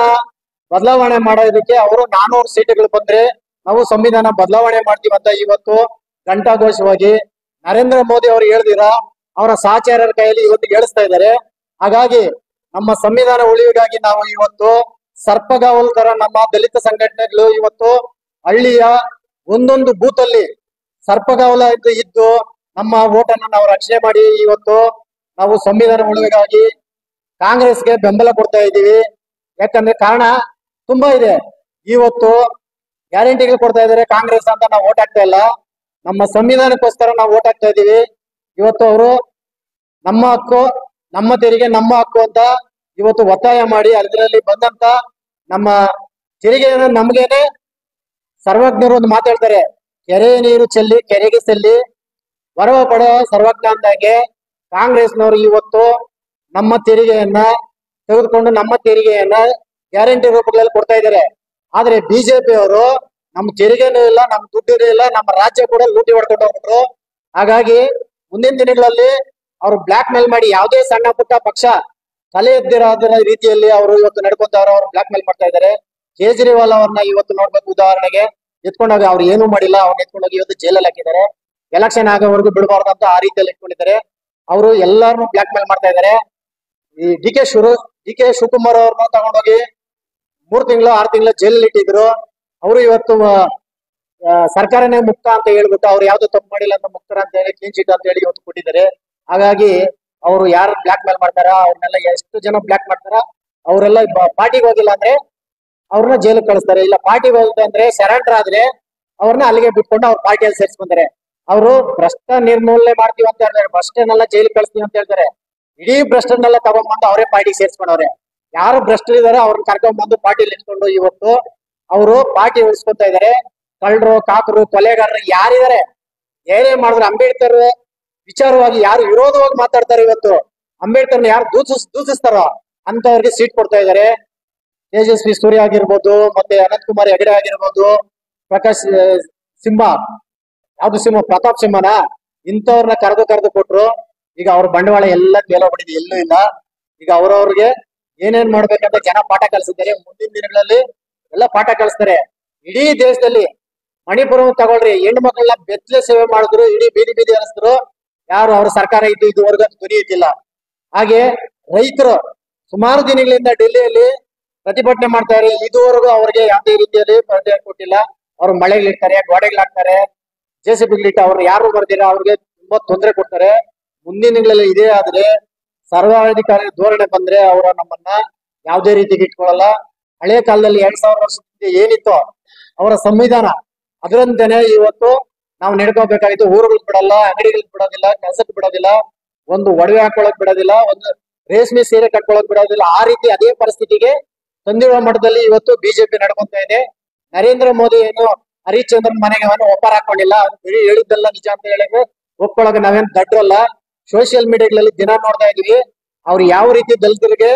ಬದಲಾವಣೆ ಮಾಡೋದಕ್ಕೆ ಅವರು 400 ಸೀಟುಗಳು ಬಂದ್ರೆ ನಾವು ಸಂವಿಧಾನ ಬದಲಾವಣೆ ಮಾಡ್ತೀವಿ ಅಂತ ಇವತ್ತು ಘಂಟಾಘೋಷವಾಗಿ ನರೇಂದ್ರ ಮೋದಿ ಅವರು ಹೇಳ್ದಿರಾ ಅವರ ಸಹಚರರ ಕೈಯಲ್ಲಿ ಇವತ್ತು ಹೇಳಿಸ್ತಾ ಇದ್ದಾರೆ. ಹಾಗಾಗಿ ನಮ್ಮ ಸಂವಿಧಾನ ಉಳಿವಿಗಾಗಿ ನಾವು ಇವತ್ತು ಸರ್ಪಗಾವಲು ತರ ನಮ್ಮ ದಲಿತ ಸಂಘಟನೆಗಳು ಇವತ್ತು ಹಳ್ಳಿಯ ಒಂದೊಂದು ಬೂತ್ ಅಲ್ಲಿ ಸರ್ಪಗಾವಲ ಇದ್ದು ನಮ್ಮ ಓಟನ್ನು ನಾವು ರಕ್ಷಣೆ ಮಾಡಿ ಇವತ್ತು ನಾವು ಸಂವಿಧಾನ ಉಳಿವಿಗಾಗಿ ಕಾಂಗ್ರೆಸ್ಗೆ ಬೆಂಬಲ ಕೊಡ್ತಾ ಇದ್ದೀವಿ. ಯಾಕಂದ್ರೆ ಕಾರಣ ತುಂಬಾ ಇದೆ. ಇವತ್ತು ಗ್ಯಾರಂಟಿಗಳು ಕೊಡ್ತಾ ಇದ್ದಾರೆ ಕಾಂಗ್ರೆಸ್ ಅಂತ ನಾವು ಓಟ್ ಹಾಕ್ತಾ ಇಲ್ಲ, ನಮ್ಮ ಸಂವಿಧಾನಕ್ಕೋಸ್ಕರ ನಾವು ಓಟ್ ಹಾಕ್ತಾ ಇದ್ದೀವಿ. ಇವತ್ತು ಅವರು ನಮ್ಮ ಹಕ್ಕು ನಮ್ಮ ತೆರಿಗೆ ನಮ್ಮ ಹಕ್ಕು ಅಂತ ಇವತ್ತು ಒತ್ತಾಯ ಮಾಡಿ ಅದರಲ್ಲಿ ಬಂದಂತ ನಮ್ಮ ತೆರಿಗೆಯನ್ನು ನಮ್ಗೇನೆ ಸರ್ವಜ್ಞರು ಒಂದು ಮಾತಾಡ್ತಾರೆ, ಕೆರೆ ನೀರು ಚೆಲ್ಲಿ ಕೆರೆಗೆ ಚೆಲ್ಲಿ ವರವ ಪಡೋ ಸರ್ವಜ್ಞ ಅಂದಾಗೆ ಕಾಂಗ್ರೆಸ್ನವರು ಇವತ್ತು ನಮ್ಮ ತೆರಿಗೆಯನ್ನ ತೆಗೆದುಕೊಂಡು ನಮ್ಮ ತೆರಿಗೆಯನ್ನ ಗ್ಯಾರಂಟಿ ರೂಪಗಳಲ್ಲಿ ಕೊಡ್ತಾ ಇದ್ದಾರೆ. ಆದ್ರೆ ಬಿಜೆಪಿ ಅವರು ನಮ್ಮ ತೆರಿಗೆನೂ ಇಲ್ಲ, ನಮ್ಮ ದುಡ್ಡು ಇಲ್ಲ, ನಮ್ಮ ರಾಜ್ಯ ಕೂಡ ಲೂಟಿ ಹೊಡ್ಕೊಂಡು ಹೋಗ್ಬಿಟ್ರು. ಹಾಗಾಗಿ ಮುಂದಿನ ದಿನಗಳಲ್ಲಿ ಅವರು ಬ್ಲಾಕ್ ಮೇಲ್ ಮಾಡಿ ಯಾವುದೇ ಸಣ್ಣ ಪುಟ್ಟ ಪಕ್ಷ ತಲೆ ಎದ್ದಿರೋದ್ರ ರೀತಿಯಲ್ಲಿ ಅವರು ಇವತ್ತು ನಡ್ಕೊಂತಾರ, ಅವ್ರು ಬ್ಲಾಕ್ ಮೇಲ್ ಮಾಡ್ತಾ ಇದ್ದಾರೆ. ಕೇಜ್ರಿವಾಲ್ ಅವ್ರನ್ನ ಇವತ್ತು ನೋಡ್ಬೇಕು, ಉದಾಹರಣೆಗೆ ಎತ್ಕೊಂಡೋಗಿ ಅವ್ರು ಏನೂ ಮಾಡಿಲ್ಲ, ಅವ್ರನ್ನ ಎತ್ಕೊಂಡೋಗಿ ಇವತ್ತು ಜೈಲಲ್ಲಿ ಹಾಕಿದ್ದಾರೆ. ಎಲೆಕ್ಷನ್ ಆಗೋವರೆಗೂ ಬಿಡಬಾರ್ದು ಅಂತ ಆ ರೀತಿಯಲ್ಲಿ ಇಟ್ಕೊಂಡಿದ್ದಾರೆ. ಅವರು ಎಲ್ಲಾರನ್ನೂ ಬ್ಲಾಕ್ ಮೇಲ್ ಮಾಡ್ತಾ ಇದ್ದಾರೆ. ಈ ಡಿ ಕೆ ಶಿವಕುಮಾರ್ ಅವ್ರನ್ನ ತಗೊಂಡೋಗಿ 3 ತಿಂಗಳು 6 ತಿಂಗಳು ಜೈಲಲ್ಲಿ ಇಟ್ಟಿದ್ರು. ಅವರು ಇವತ್ತು ಸರ್ಕಾರನೇ ಮುಕ್ತ ಅಂತ ಹೇಳ್ಬಿಟ್ಟು ಅವ್ರು ಯಾವ್ದು ತಪ್ಪು ಮಾಡಿಲ್ಲ ಅಂತ ಮುಕ್ತರ ಅಂತ ಹೇಳಿ ಕ್ಲೀನ್ ಚೀಟ್ ಅಂತ ಹೇಳಿ ಇವತ್ತು ಕೊಟ್ಟಿದ್ದಾರೆ. ಹಾಗಾಗಿ ಅವರು ಯಾರು ಬ್ಲಾಕ್ ಮೇಲ್ ಮಾಡ್ತಾರ ಅವ್ರನ್ನೆಲ್ಲ ಎಷ್ಟು ಜನ ಬ್ಲಾಕ್ ಮಾಡ್ತಾರ, ಅವರೆಲ್ಲ ಪಾರ್ಟಿಗೆ ಹೋಗಿಲ್ಲ ಅಂದ್ರೆ ಅವ್ರನ್ನ ಜೈಲಿಗೆ ಕಳಿಸ್ತಾರೆ. ಇಲ್ಲ ಪಾರ್ಟಿಗೆ ಹೋಗಿದೆ ಅಂದ್ರೆ ಸರೆಂಡರ್ ಆದ್ರೆ ಅವ್ರನ್ನ ಅಲ್ಲಿಗೆ ಬಿಟ್ಕೊಂಡು ಅವ್ರ ಪಾರ್ಟಿಯಲ್ಲಿ ಸೇರಿಸ್ಕೊಂತಾರೆ. ಅವರು ಭ್ರಷ್ಟ ನಿರ್ಮೂಲನೆ ಮಾಡ್ತೀವಿ ಅಂತ ಹೇಳ್ತಾರೆ, ಭ್ರಷ್ಟನೆಲ್ಲ ಜೈಲಿಗೆ ಕಳಿಸ್ತೀವಿ ಅಂತ ಹೇಳ್ತಾರೆ. ಇಡೀ ಭ್ರಷ್ಟನ್ನೆಲ್ಲ ತಗೊಂಡ್ಬಂದು ಅವರೇ ಪಾರ್ಟಿಗೆ ಸೇರಿಸ್ಕೊಂಡವ್ರೆ. ಯಾರು ಭ್ರಷ್ಟರಿದ್ದಾರೆ ಅವ್ರನ್ನ ಕರ್ಕೊಂಡ್ಬಂದು ಪಾರ್ಟಿಲಿ ಇಟ್ಕೊಂಡು ಇವತ್ತು ಅವರು ಪಾರ್ಟಿ ಉಳಿಸ್ಕೊಂತ ಇದ್ದಾರೆ. ಕಳ್ಳರು ಕಾಕರು ಕೊಲೆಗಾರರು ಯಾರಿದ್ದಾರೆ, ಏನೇ ಮಾಡಿದ್ರು ಅಂಬೇಡ್ಕರ್ ವಿಚಾರವಾಗಿ ಯಾರು ವಿರೋಧವಾಗಿ ಮಾತಾಡ್ತಾರೆ, ಇವತ್ತು ಅಂಬೇಡ್ಕರ್ನ ಯಾರು ದೂಷಿಸ್ತಾರೋ ಅಂತವ್ರಿಗೆ ಸೀಟ್ ಕೊಡ್ತಾ ಇದ್ದಾರೆ. ತೇಜಸ್ವಿ ಸೂರ್ಯ ಆಗಿರ್ಬೋದು, ಮತ್ತೆ ಅನಂತ್ ಕುಮಾರ್ ಹೆಗಡೆ ಆಗಿರ್ಬೋದು, ಪ್ರಕಾಶ್ ಸಿಂಹ, ಯಾವ್ದು ಸಿಂಹ, ಪ್ರತಾಪ್ ಸಿಂಹನ, ಇಂಥವ್ರನ್ನ ಕರೆದು ಕೊಟ್ರು. ಈಗ ಅವ್ರ ಬಂಡವಾಳ ಎಲ್ಲ ತೇಲೋಗ್ಬಿಟ್ಟಿದೆ, ಎಲ್ಲೂ ಇಲ್ಲ. ಈಗ ಅವ್ರವ್ರಿಗೆ ಏನೇನ್ ಮಾಡ್ಬೇಕಂತ ಜನ ಪಾಠ ಕಲಿಸಿದ್ದಾರೆ. ಮುಂದಿನ ದಿನಗಳಲ್ಲಿ ಎಲ್ಲ ಪಾಠ ಕಲಿಸ್ತಾರೆ. ಇಡೀ ದೇಶದಲ್ಲಿ ಮಣಿಪುರ ತಗೊಳ್ರಿ, ಹೆಣ್ಣು ಮಕ್ಕಳನ್ನ ಬೆತ್ತಲೆ ಸೇವೆ ಮಾಡಿದ್ರು, ಇಡೀ ಬೀದಿ ಹರಿಸಿದ್ರು. ಯಾರು ಅವ್ರ ಸರ್ಕಾರ ಇದುವರೆಗೂ ಧ್ವನಿ ಇದ್ದಿಲ್ಲ. ಹಾಗೆ ರೈತರು ಸುಮಾರು ದಿನಗಳಿಂದ ಡೆಲ್ಲಿಯಲ್ಲಿ ಪ್ರತಿಭಟನೆ ಮಾಡ್ತಾರೆ. ಇದುವರೆಗೂ ಅವ್ರಿಗೆ ಯಾವುದೇ ರೀತಿಯಲ್ಲಿ ಪ್ರತಿಭಟನೆ ಕೊಟ್ಟಿಲ್ಲ. ಅವ್ರು ಮಳೆಗಳಿರ್ತಾರೆ, ಗೋಡೆಗಳಾಗ್ತಾರೆ, ಜೆಸಿಬಿಗಳಿಟ್ಟು ಅವ್ರು ಯಾರು ಬರ್ದಿರ ಅವ್ರಿಗೆ ತುಂಬಾ ತೊಂದರೆ ಕೊಡ್ತಾರೆ. ಮುಂದಿನ ದಿನಗಳಲ್ಲಿ ಇದೇ ಆದ್ರೆ ಸರ್ವಾಧಿಕಾರಿ ಧೋರಣೆ ಬಂದ್ರೆ ಅವರ ನಮ್ಮನ್ನ ಯಾವುದೇ ರೀತಿಗೆ ಇಟ್ಕೊಳ್ಳಲ್ಲ. ಹಳೆ ಕಾಲದಲ್ಲಿ 2000 ವರ್ಷದಿಂದ ಏನಿತ್ತು ಅವರ ಸಂವಿಧಾನ, ಅದರಂತೆನೆ ಇವತ್ತು ನಾವು ನಡ್ಕೋಬೇಕಾಗಿತ್ತು. ಊರುಗಳಿಗೆ ಬಿಡಲ್ಲ, ಅಂಗಡಿಗಳಿಗೆ ಬಿಡೋದಿಲ್ಲ, ಕೆಲಸಕ್ಕೆ ಬಿಡೋದಿಲ್ಲ, ಒಂದು ಒಡವೆ ಹಾಕೊಳಕ್ ಬಿಡೋದಿಲ್ಲ, ಒಂದು ರೇಷ್ಮೆ ಸೀರೆ ಕಟ್ಕೊಳಕ್ ಬಿಡೋದಿಲ್ಲ. ಆ ರೀತಿ ಅದೇ ಪರಿಸ್ಥಿತಿಗೆ ತಂದಿರುವ ಮಟ್ಟದಲ್ಲಿ ಇವತ್ತು ಬಿಜೆಪಿ ನಡ್ಕೊಂತ ಇದೆ. ನರೇಂದ್ರ ಮೋದಿ ಏನು ಹರಿಶ್ಚಂದ್ರನ್ ಮನೆಗೆ ಒಪ್ಪಾರ ಹಾಕೊಂಡಿಲ್ಲ, ಹೇಳಿದ್ದೆಲ್ಲ ನಿಜ ಅಂತ ಹೇಳಿದ್ರೆ ಒಪ್ಕೊಳಕ್ ನಾವೇನ್ ದಡ್ರಲ್ಲ. ಸೋಷಿಯಲ್ ಮೀಡಿಯಾಗಳಲ್ಲಿ ದಿನ ನೋಡ್ತಾ ಇದೀವಿ ಅವ್ರು ಯಾವ ರೀತಿ ದಲಿತರಿಗೆ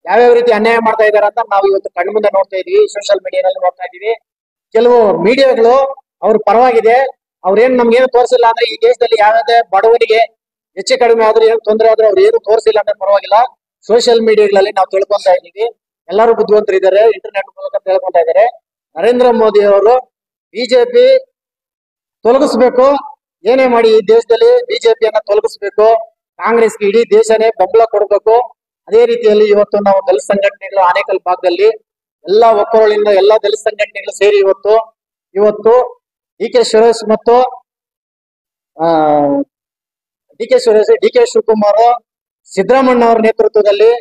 ಯಾವ್ಯಾವ ರೀತಿ ಅನ್ಯಾಯ ಮಾಡ್ತಾ ಇದಾರೆ ಅಂತ ನಾವು ಇವತ್ತು ಕಣ್ಮುಂದೆ ನೋಡ್ತಾ ಇದೀವಿ, ಸೋಷಿಯಲ್ ಮೀಡಿಯಾದಲ್ಲಿ ನೋಡ್ತಾ ಇದೀವಿ. ಕೆಲವು ಮೀಡಿಯಾಗಳು ಅವ್ರ ಪರವಾಗಿದೆ, ಅವ್ರೇನ್ ನಮ್ಗೇನು ತೋರಿಸಿಲ್ಲ ಅಂದ್ರೆ ಈ ದೇಶದಲ್ಲಿ ಯಾವ್ಯಾವ್ದೇ ಬಡವರಿಗೆ ಹೆಚ್ಚು ಕಡಿಮೆ ಆದ್ರೂ ಏನು ತೊಂದರೆ ಆದ್ರೂ ಅವ್ರು ಏನು ತೋರಿಸಿಲ್ಲ ಅಂದ್ರೆ ಪರವಾಗಿಲ್ಲ. ಸೋಷಿಯಲ್ ಮೀಡಿಯಾಗಳಲ್ಲಿ ನಾವು ತಿಳ್ಕೊಂತಾ ಇದೀವಿ. ಎಲ್ಲರೂ ಬುದ್ಧಿವಂತರಿದ್ದಾರೆ, ಇಂಟರ್ನೆಟ್ ಮೂಲಕ ತಿಳ್ಕೊಂತಾ ಇದ್ದಾರೆ. ನರೇಂದ್ರ ಮೋದಿ ಅವರು ಬಿಜೆಪಿ ತೊಲಗಿಸ್ಬೇಕು, ಏನೇ ಮಾಡಿ ಈ ದೇಶದಲ್ಲಿ ಬಿಜೆಪಿಯನ್ನ ತೊಲಗಿಸ್ಬೇಕು, ಕಾಂಗ್ರೆಸ್ಗೆ ಇಡೀ ದೇಶನೇ ಬೆಂಬಲ ಕೊಡಬೇಕು. ಅದೇ ರೀತಿಯಲ್ಲಿ ಇವತ್ತು ನಾವು ದಲಿತ ಸಂಘಟನೆಗಳು ಆನೇಕಲ್ ಭಾಗದಲ್ಲಿ ಎಲ್ಲಾ ಒಕ್ಕೂಟಗಳಿಂದ ಎಲ್ಲಾ ದಲಿತ ಸಂಘಟನೆಗಳು ಸೇರಿ ಇವತ್ತು ಡಿ ಕೆ ಸುರೇಶ್ ಮತ್ತು ಡಿ ಕೆ ಶಿವಕುಮಾರ್, ಸಿದ್ದರಾಮಣ್ಣ ಅವರ ನೇತೃತ್ವದಲ್ಲಿ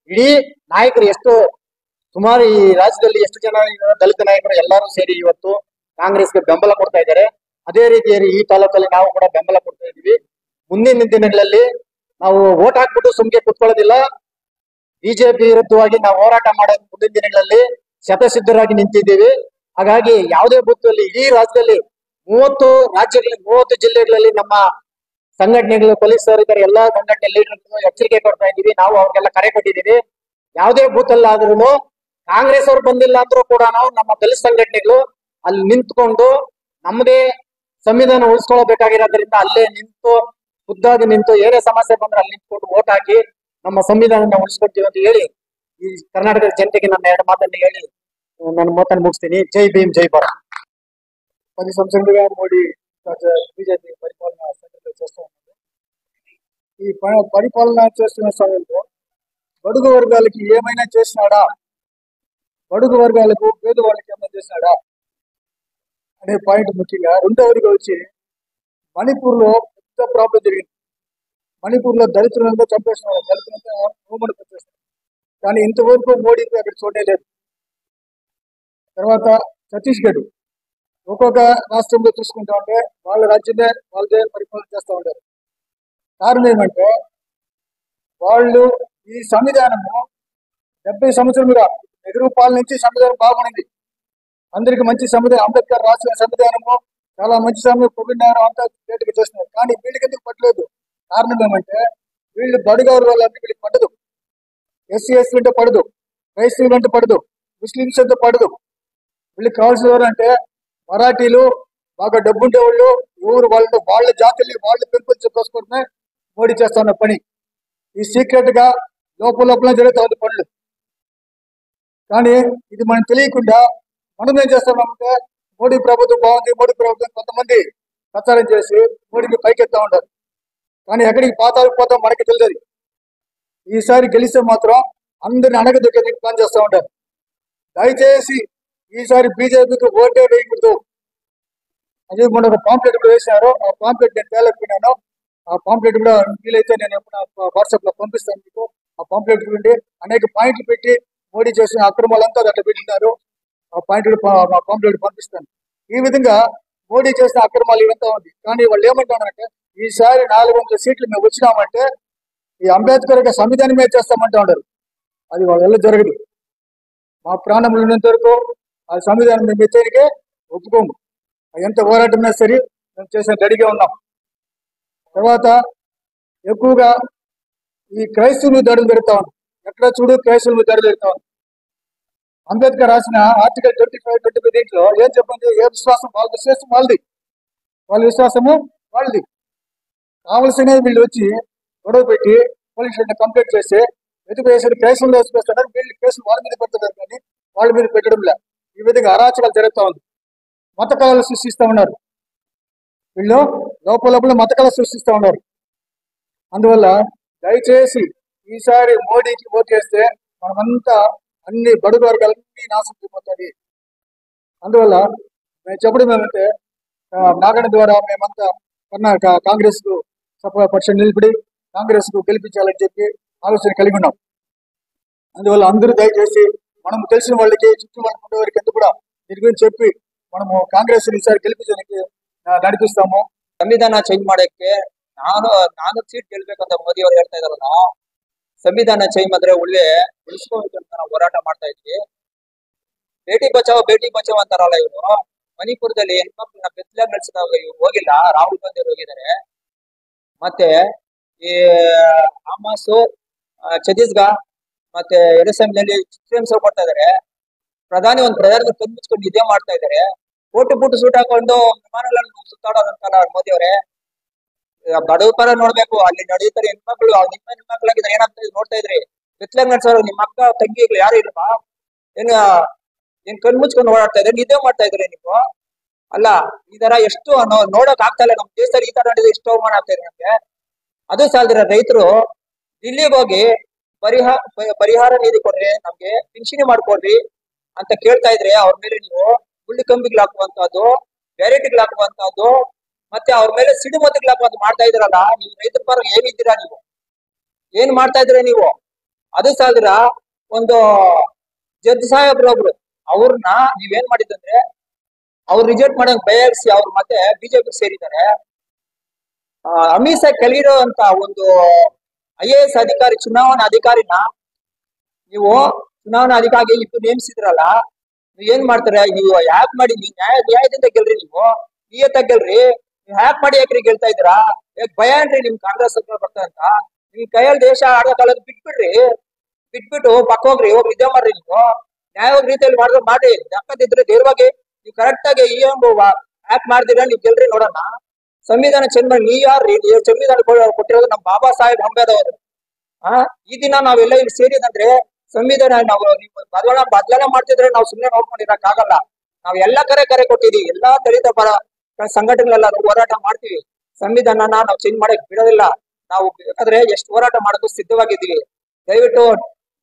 ಇಡೀ ನಾಯಕರು ಎಷ್ಟು ಸುಮಾರು ಈ ರಾಜ್ಯದಲ್ಲಿ ಎಷ್ಟು ಜನ ದಲಿತ ನಾಯಕರು ಎಲ್ಲರೂ ಸೇರಿ ಇವತ್ತು ಕಾಂಗ್ರೆಸ್ಗೆ ಬೆಂಬಲ ಕೊಡ್ತಾ ಇದ್ದಾರೆ. ಅದೇ ರೀತಿಯಲ್ಲಿ ಈ ತಾಲೂಕಲ್ಲಿ ನಾವು ಕೂಡ ಬೆಂಬಲ ಕೊಡ್ತಾ ಇದೀವಿ. ಮುಂದಿನ ದಿನಗಳಲ್ಲಿ ನಾವು ವೋಟ್ ಹಾಕ್ಬಿಟ್ಟು ಸುಮ್ಗೆ ಕುತ್ಕೊಳ್ಳೋದಿಲ್ಲ. ಬಿಜೆಪಿ ವಿರುದ್ಧವಾಗಿ ನಾವು ಹೋರಾಟ ಮಾಡೋದು ಮುಂದಿನ ದಿನಗಳಲ್ಲಿ ಶತಸಿದ್ಧರಾಗಿ ನಿಂತಿದ್ದೀವಿ. ಹಾಗಾಗಿ ಯಾವುದೇ ಬೂತ್ ಅಲ್ಲಿ ಇಡೀ ರಾಜ್ಯದಲ್ಲಿ 30 ಜಿಲ್ಲೆಗಳಲ್ಲಿ ನಮ್ಮ ಸಂಘಟನೆಗಳು, ಪೊಲೀಸರು ಇದ್ದಾರೆ, ಎಲ್ಲಾ ಸಂಘಟನೆ ಲೀಡರ್ಗಳು ಎಚ್ಚರಿಕೆ ಕೊಡ್ತಾ ಇದ್ದೀವಿ. ನಾವು ಅವ್ರಿಗೆಲ್ಲ ಕರೆ ಕೊಟ್ಟಿದ್ದೀವಿ. ಯಾವುದೇ ಬೂತ್ ಅಲ್ಲಿ ಆದ್ರೂ ಕಾಂಗ್ರೆಸ್ ಅವ್ರು ಬಂದಿಲ್ಲ ಅಂದ್ರೂ ಕೂಡ ನಾವು ನಮ್ಮ ದಲಿತ ಸಂಘಟನೆಗಳು ಅಲ್ಲಿ ನಿಂತ್ಕೊಂಡು ನಮ್ಮದೇ ಸಂವಿಧಾನ ಉಳಿಸ್ಕೊಳ್ಬೇಕಾಗಿರೋದ್ರಿಂದ ಅಲ್ಲೇ ನಿಂತು ಖುದ್ದಾಗಿ ನಿಂತು ಏನೇ ಸಮಸ್ಯೆ ಬಂದ್ರೆ ಅಲ್ಲಿ ನಿಂತ್ಕೊಂಡು ಓಟ್ ಹಾಕಿ ನಮ್ಮ ಸಂವಿಧಾನ ಉಳಿಸ್ಕೊಡ್ತೀವಿ ಅಂತ ಹೇಳಿ ಈ ಕರ್ನಾಟಕದ ಜನತೆಗೆ ನನ್ನ 2 ಮಾತನ್ನು ಹೇಳಿ ನನ್ನ ಮಾತನ್ನು ಮುಗಿಸ್ತೀನಿ. ಜೈ ಭೀಮ್, ಜೈ ಭಾರತ್. 10 సంవత్సరాలుగా మోడీ బీజేపీ పరిపాలన సంఘటనలు చేస్తూ ఉన్నారు. ఈ పరిపాలన చేస్తున్న సమయంలో బడుగు వర్గాలకి ఏమైనా చేసినాడా, బడుగు వర్గాలకు పేదవాళ్ళకి ఏమైనా చేసినాడా అనే పాయింట్ ముఖ్యంగా. రెండవదిగా వచ్చి మణిపూర్లో పెద్ద ప్రాబ్లం జరిగింది. మణిపూర్లో దళితులంతా చంపేస్తున్నారు, దళితులంతా హోమను పెట్టేస్తున్నారు. కానీ ఇంతవరకు మోడీకి అక్కడ చూడనే లేదు. తర్వాత ఛత్తీస్గఢ్, ఒక్కొక్క రాష్ట్రంలో చూసుకుంటా ఉంటే వాళ్ళ రాజ్యమే వాళ్ళదే పరిపాలన చేస్తూ ఉంటారు. కారణం ఏమంటే వాళ్ళు ఈ సంవిధానము 70 సంవత్సరాలుగా నెహ్రూ పాలన నుంచి సంవిధానం బాగుంది. అందరికి మంచి సంవిధానం, అంబేద్కర్ రాసిన సంవిధానము చాలా మంచి సంవిధానం పొగిడినారు, అంతా గ్రేట్గా చేస్తున్నారు. కానీ వీళ్ళకి ఎందుకు పట్టలేదు? కారణం ఏమంటే వీళ్ళు బడుగవరు వాళ్ళంటే వీళ్ళకి పడదు. ఎస్సీ ఎస్టీ అంటే పడదు, క్రైస్తవులు అంటే పడదు, ముస్లింస్ అంటే పడదు. వీళ్ళకి కావాల్సిన ఎవరు అంటే మరాఠీలు, బాగా డబ్బుండే వాళ్ళు, ఎవరు వాళ్ళ జాతుల్ని వాళ్ళు పెంపొందించుకోవడమే మోడీ చేస్తున్న పని. ఈ సీక్రెట్ గా లోపల జరుగుతూ ఉంది పనులు. కానీ ఇది మనం తెలియకుండా మనం ఏం చేస్తున్నామంటే మోడీ ప్రభుత్వం బాగుంది, మోడీ ప్రభుత్వం కొంతమంది ప్రచారం చేసి మోడీని పైకెత్తా ఉంటారు. కానీ ఎక్కడికి పాతాలకు పోతాం మనకి తెలియదు. ఈసారి గెలిస్తే మాత్రం అందరిని అణగదొక్కేందుకు ప్లాన్ చేస్తూ ఉంటారు. దయచేసి ఈసారి బీజేపీకి ఓటే వేయకూడదు. అది మొన్న ఒక పాంప్లెట్ కూడా వేసినారు. ఆ పాంప్లెట్ నేను తేలేకపోయినాను. ఆ పాంప్లెట్ కూడా వీలైతే నేను ఎప్పుడు వాట్సాప్ లో పంపిస్తాను మీకు. ఆ పాంప్లెట్ నుండి అనేక పాయింట్లు పెట్టి మోడీ చేసిన అక్రమాలంతా అట్లా పెట్టినారు. ఆ పాంప్లెట్ పంపిస్తాను. ఈ విధంగా మోడీ చేసిన అక్రమాలు ఇవంతా ఉంది. కానీ వాళ్ళు ఏమంటారంటే ఈసారి 400 సీట్లు మేము వచ్చినామంటే ఈ అంబేద్కర్ యొక్క సంవిధానమే చేస్తామంటా ఉన్నారు. అది వాళ్ళ వల్ల జరగదు. మా ప్రాణంలో ఉన్నంత వరకు ఆ సంవిధానం మేము ఎత్తేనికే ఒప్పుకోము. ఎంత పోరాటమైనా సరే మేము చేసిన రెడీగా ఉన్నాం. తర్వాత ఎక్కువగా ఈ క్రైస్తవులు దాడులు జరుగుతా ఉంది. ఎక్కడ చూడు క్రైస్తవులు దాడులు జరుగుతా ఉంది. అంబేద్కర్ రాసిన ఆర్టికల్ 25 దీంట్లో ఏం చెప్పింది? ఏ విశ్వాసం వాళ్ళ విశ్వాసం వాళ్ళది, వాళ్ళ విశ్వాసము వాళ్ళది. కావలసిన వీళ్ళు వచ్చి గొడవ పెట్టి పోలీస్ స్టేషన్ కంప్లైంట్ చేస్తే వెతుకు వేసిన కేసులు వేసుకొస్తున్నారు. వీళ్ళు కేసులు వాళ్ళ మీద పెడుతున్నారు కానీ వాళ్ళ మీద పెట్టడం లే. ఈ విధంగా అరాచకాలు జరుగుతూ ఉంది. మత కళలు సృష్టిస్తూ ఉన్నారు. వీళ్ళు లోపల మత కళ సృష్టిస్తూ ఉన్నారు. అందువల్ల దయచేసి ఈసారి మోడీకి ఓటేస్తే మనమంతా అన్ని బడుగు వర్గాలన్నీ నాశనం అయిపోతుంది. అందువల్ల మేము చెప్పడం ఏమంటే నాగణ ద్వారా మేమంతా కాంగ్రెస్ కు పక్షం నిలబడి కాంగ్రెస్ కు గెలిపించాలని చెప్పి ఆలోచన కలిగి ఉన్నాం. అందువల్ల అందరూ దయచేసి మనం తెలిసిన వాళ్ళకి చుట్టూ వాళ్ళకి ఉండేవారికి ఎంత కూడా దీని గురించి చెప్పి మనము ಕಾಂಗ್ರೆಸ್ ಈಸಾರಿ ಗೆಲ್ಲಿಸೋದಕ್ಕೆ ನಡಿಪಿಸ್ತಾಮು. ಸಂವಿಧಾನ ಚೇಂಜ್ ಮಾಡಕ್ಕೆ 4 ಸೀಟ್ ಗೆಲ್ಬೇಕಂತ ಮೋದಿ ಅವರು ಹೇಳ್ತಾ ಇದಾರಲ್ಲ, ಸಂವಿಧಾನ ಚೇಂಜ್ ಮಾಡಿದ್ರೆ ಉಳಿಸ್ಕೋಬೇಕು ಅಂತ ನಾವು ಹೋರಾಟ ಮಾಡ್ತಾ ಇದ್ವಿ. ಬೇಟಿ ಬಚಾವ್ ಅಂತಾರಲ್ಲ ಇವರು, ಮಣಿಪುರದಲ್ಲಿ ಹೆಣ್ಮಕ್ಳನ್ನ ಬೆತ್ತಲಾಗಿ ನಡೆಸಿದಾಗ ಇವ್ರು ಹೋಗಿಲ್ಲ, ರಾಹುಲ್ ಗಾಂಧಿ ಅವರು ಹೋಗಿದ್ದಾರೆ. ಮತ್ತೆ ಈ ಹಮಾಸು ಛತ್ತೀಸ್ಗಢ ಮತ್ತೆ ಎರಸಂನಲ್ಲಿ ಚಿತ್ರಹಿಂಸೆ ಕೊಡ್ತಾ ಇದಾರೆ. ಪ್ರಧಾನಿ ಕಣ್ಮುಚ್ಕೊಂಡು ಇದೇ ಮಾಡ್ತಾ ಇದಾರೆ. ಬೂಟು ಸೂಟ್ ಹಾಕೊಂಡು ವಿಮಾನಗಳನ್ನು ಸುತ್ತಾಡೋದಂತಲ್ಲ ಮೋದಿ ಅವರೇ. ಬಡವ ಪರ ನೋಡ್ಬೇಕು, ಅಲ್ಲಿ ನಡೆಯುತ್ತಾರೆ ಹೆಣ್ಮಕ್ಳು, ಹೆಣ್ಮಕ್ಳಾಗಿದ್ರೆ ಏನಾಗ್ತಾ ಇದೆ ನೋಡ್ತಾ ಇದ್ರಿ. ಬೆತ್ತಲಾಗಿ ನಡ್ಸೋರು ನಿಮ್ಮ ಅಕ್ಕ ತಂಗಿಗಳು ಯಾರು ಇಲ್ವಾ? ಏನ್ ಕಣ್ಮುಚ್ಕೊಂಡು ಓಡಾಡ್ತಾ ಇದ್ರೆ ನಿದ್ದೆ ಮಾಡ್ತಾ ಇದ್ರೆ ನೀವು ಅಲ್ಲ. ಈ ತರ ಎಷ್ಟು ನೋಡಕ್ ಆಗ್ತಾ ಇಲ್ಲ. ನಮ್ ದೇಶದಲ್ಲಿ ಈ ತರ ನಡೆದ್ರೆ ಎಷ್ಟು ಅವಮಾನ ಆಗ್ತಾ ಇದೆ ನಮ್ಗೆ. ಅದು ಸಾಲದಿರ ರೈತರು ದಿಲ್ಲಿಗೆ ಹೋಗಿ ಪರಿಹಾರ ನಿಧಿ ಕೊಡ್ರಿ, ನಮ್ಗೆ ಪಿಂಚಣಿ ಮಾಡ್ಕೊಡ್ರಿ ಅಂತ ಕೇಳ್ತಾ ಇದ್ರೆ ಅವ್ರ ಮೇಲೆ ನೀವು ಗುಳ್ಳಿ ಕಂಬಿಗಳು ಹಾಕುವಂತದ್ದು, ಬ್ಯಾರಿಟಿಗಳು ಹಾಕುವಂತದ್ದು, ಮತ್ತೆ ಅವ್ರ ಮೇಲೆ ಸಿಡಿಮದ್ದುಗಳು ಹಾಕುವಂತ ಮಾಡ್ತಾ ಇದ್ರಲ್ಲ. ನೀವು ರೈತರ ಪರ ಏನಿದ್ದೀರಾ? ನೀವು ಏನ್ ಮಾಡ್ತಾ ಇದ್ರೆ ನೀವು? ಅದು ಸಾಲದಿರ ಒಂದು ಜಡ್ಜ್ ಸಾಹೇಬ್ರೊಬ್ರು ಅವ್ರನ್ನ ನೀವೇನ್ ಮಾಡಿದಂದ್ರೆ ಅವ್ರು ರಿಜೆಕ್ಟ್ ಮಾಡಂಗ್ ಬಯಸಿ ಅವ್ರು ಮತ್ತೆ ಬಿಜೆಪಿ ಸೇರಿದ್ದಾರೆ. ಅಮಿತ್ ಶಾ ಕೆಳಗಿರೋ ಅಂತ ಒಂದು IAS ಅಧಿಕಾರಿ, ಚುನಾವಣಾ ಅಧಿಕಾರಿನ ನೀವು ಚುನಾವಣಾ ಅಧಿಕಾರಿ ಇಟ್ಟು ನೇಮಿಸಿದ್ರಲ್ಲ, ನೀವ್ ಏನ್ ಮಾಡ್ತಾರೆ? ನೀವು ಹ್ಯಾಕ್ ಮಾಡಿ ನೀವು ನ್ಯಾಯದಿಂದ ಗೆಲ್ರಿ, ನೀವು ನಿಯತ್ತಾಗಿ ಗೆಲ್ರಿ. ನೀವು ಹ್ಯಾಕ್ ಮಾಡಿ ಯಾಕ್ರಿ ಗೆಲ್ತಾ ಇದ್ದೀರಾ? ಭಯ ಏನ್ರಿ ನಿಮ್ ಕಾಂಗ್ರೆಸ್ ಸರ್ಕಾರ ಬರ್ತಾ ಅಂತ? ನಿಮ್ ಕೈಯಲ್ಲಿ ದೇಶ ಆಡೋಕಾಲದ ಬಿಟ್ಬಿಟ್ಟು ಪಕ್ಕ ಹೋಗ್ರಿ ನಿದ್ದೆ ಮಾಡ್ರಿ. ನೀವು ನ್ಯಾಯವಾಗಿ ರೀತಿಯಲ್ಲಿ ಮಾಡಿದ್ರೆ ಮಾಡಿ, ಯಾಕಂತಿದ್ರೆ ಧೈರ್ಯವಾಗಿ ನೀವು ಕರೆಕ್ಟ್ ಆಗಿ ಹ್ಯಾಕ್ ಮಾಡ್ದಿರ ನೀವು ಗೆಲ್ರಿ ನೋಡೋಣ. ಸಂವಿಧಾನ ಚೇಂಜ್ ಮಾಡಿ ನೀವ್ ಯಾರು ಸಂವಿಧಾನ ಕೊಟ್ಟಿರೋದು ನಮ್ಮ ಬಾಬಾ ಸಾಹೇಬ್ ಅಂಬೇಡ್ಕರ್ ಅವರು. ಈ ದಿನ ನಾವೆಲ್ಲ ಇಲ್ಲಿ ಸೇರಿದಂದ್ರೆ ಸಂವಿಧಾನ ನಾವು ಬದಲಾವಣೆ ಮಾಡ್ತಿದ್ರೆ ನಾವು ಸುಮ್ಮನೆ ನೋಡ್ಕೊಂಡಿರಕ್ಕಾಗಲ್ಲ. ನಾವ್ ಎಲ್ಲ ಕರೆ ಕೊಟ್ಟಿದೀವಿ, ಎಲ್ಲಾ ದಲಿತ ಪರ ಸಂಘಟನೆಗಳೆಲ್ಲ ಹೋರಾಟ ಮಾಡ್ತೀವಿ. ಸಂವಿಧಾನನ ನಾವು ಚೇಂಜ್ ಮಾಡಕ್ ಬಿಡೋದಿಲ್ಲ. ನಾವು ಬೇಕಾದ್ರೆ ಎಷ್ಟು ಹೋರಾಟ ಮಾಡೋದು ಸಿದ್ಧವಾಗಿದ್ದೀವಿ. ದಯವಿಟ್ಟು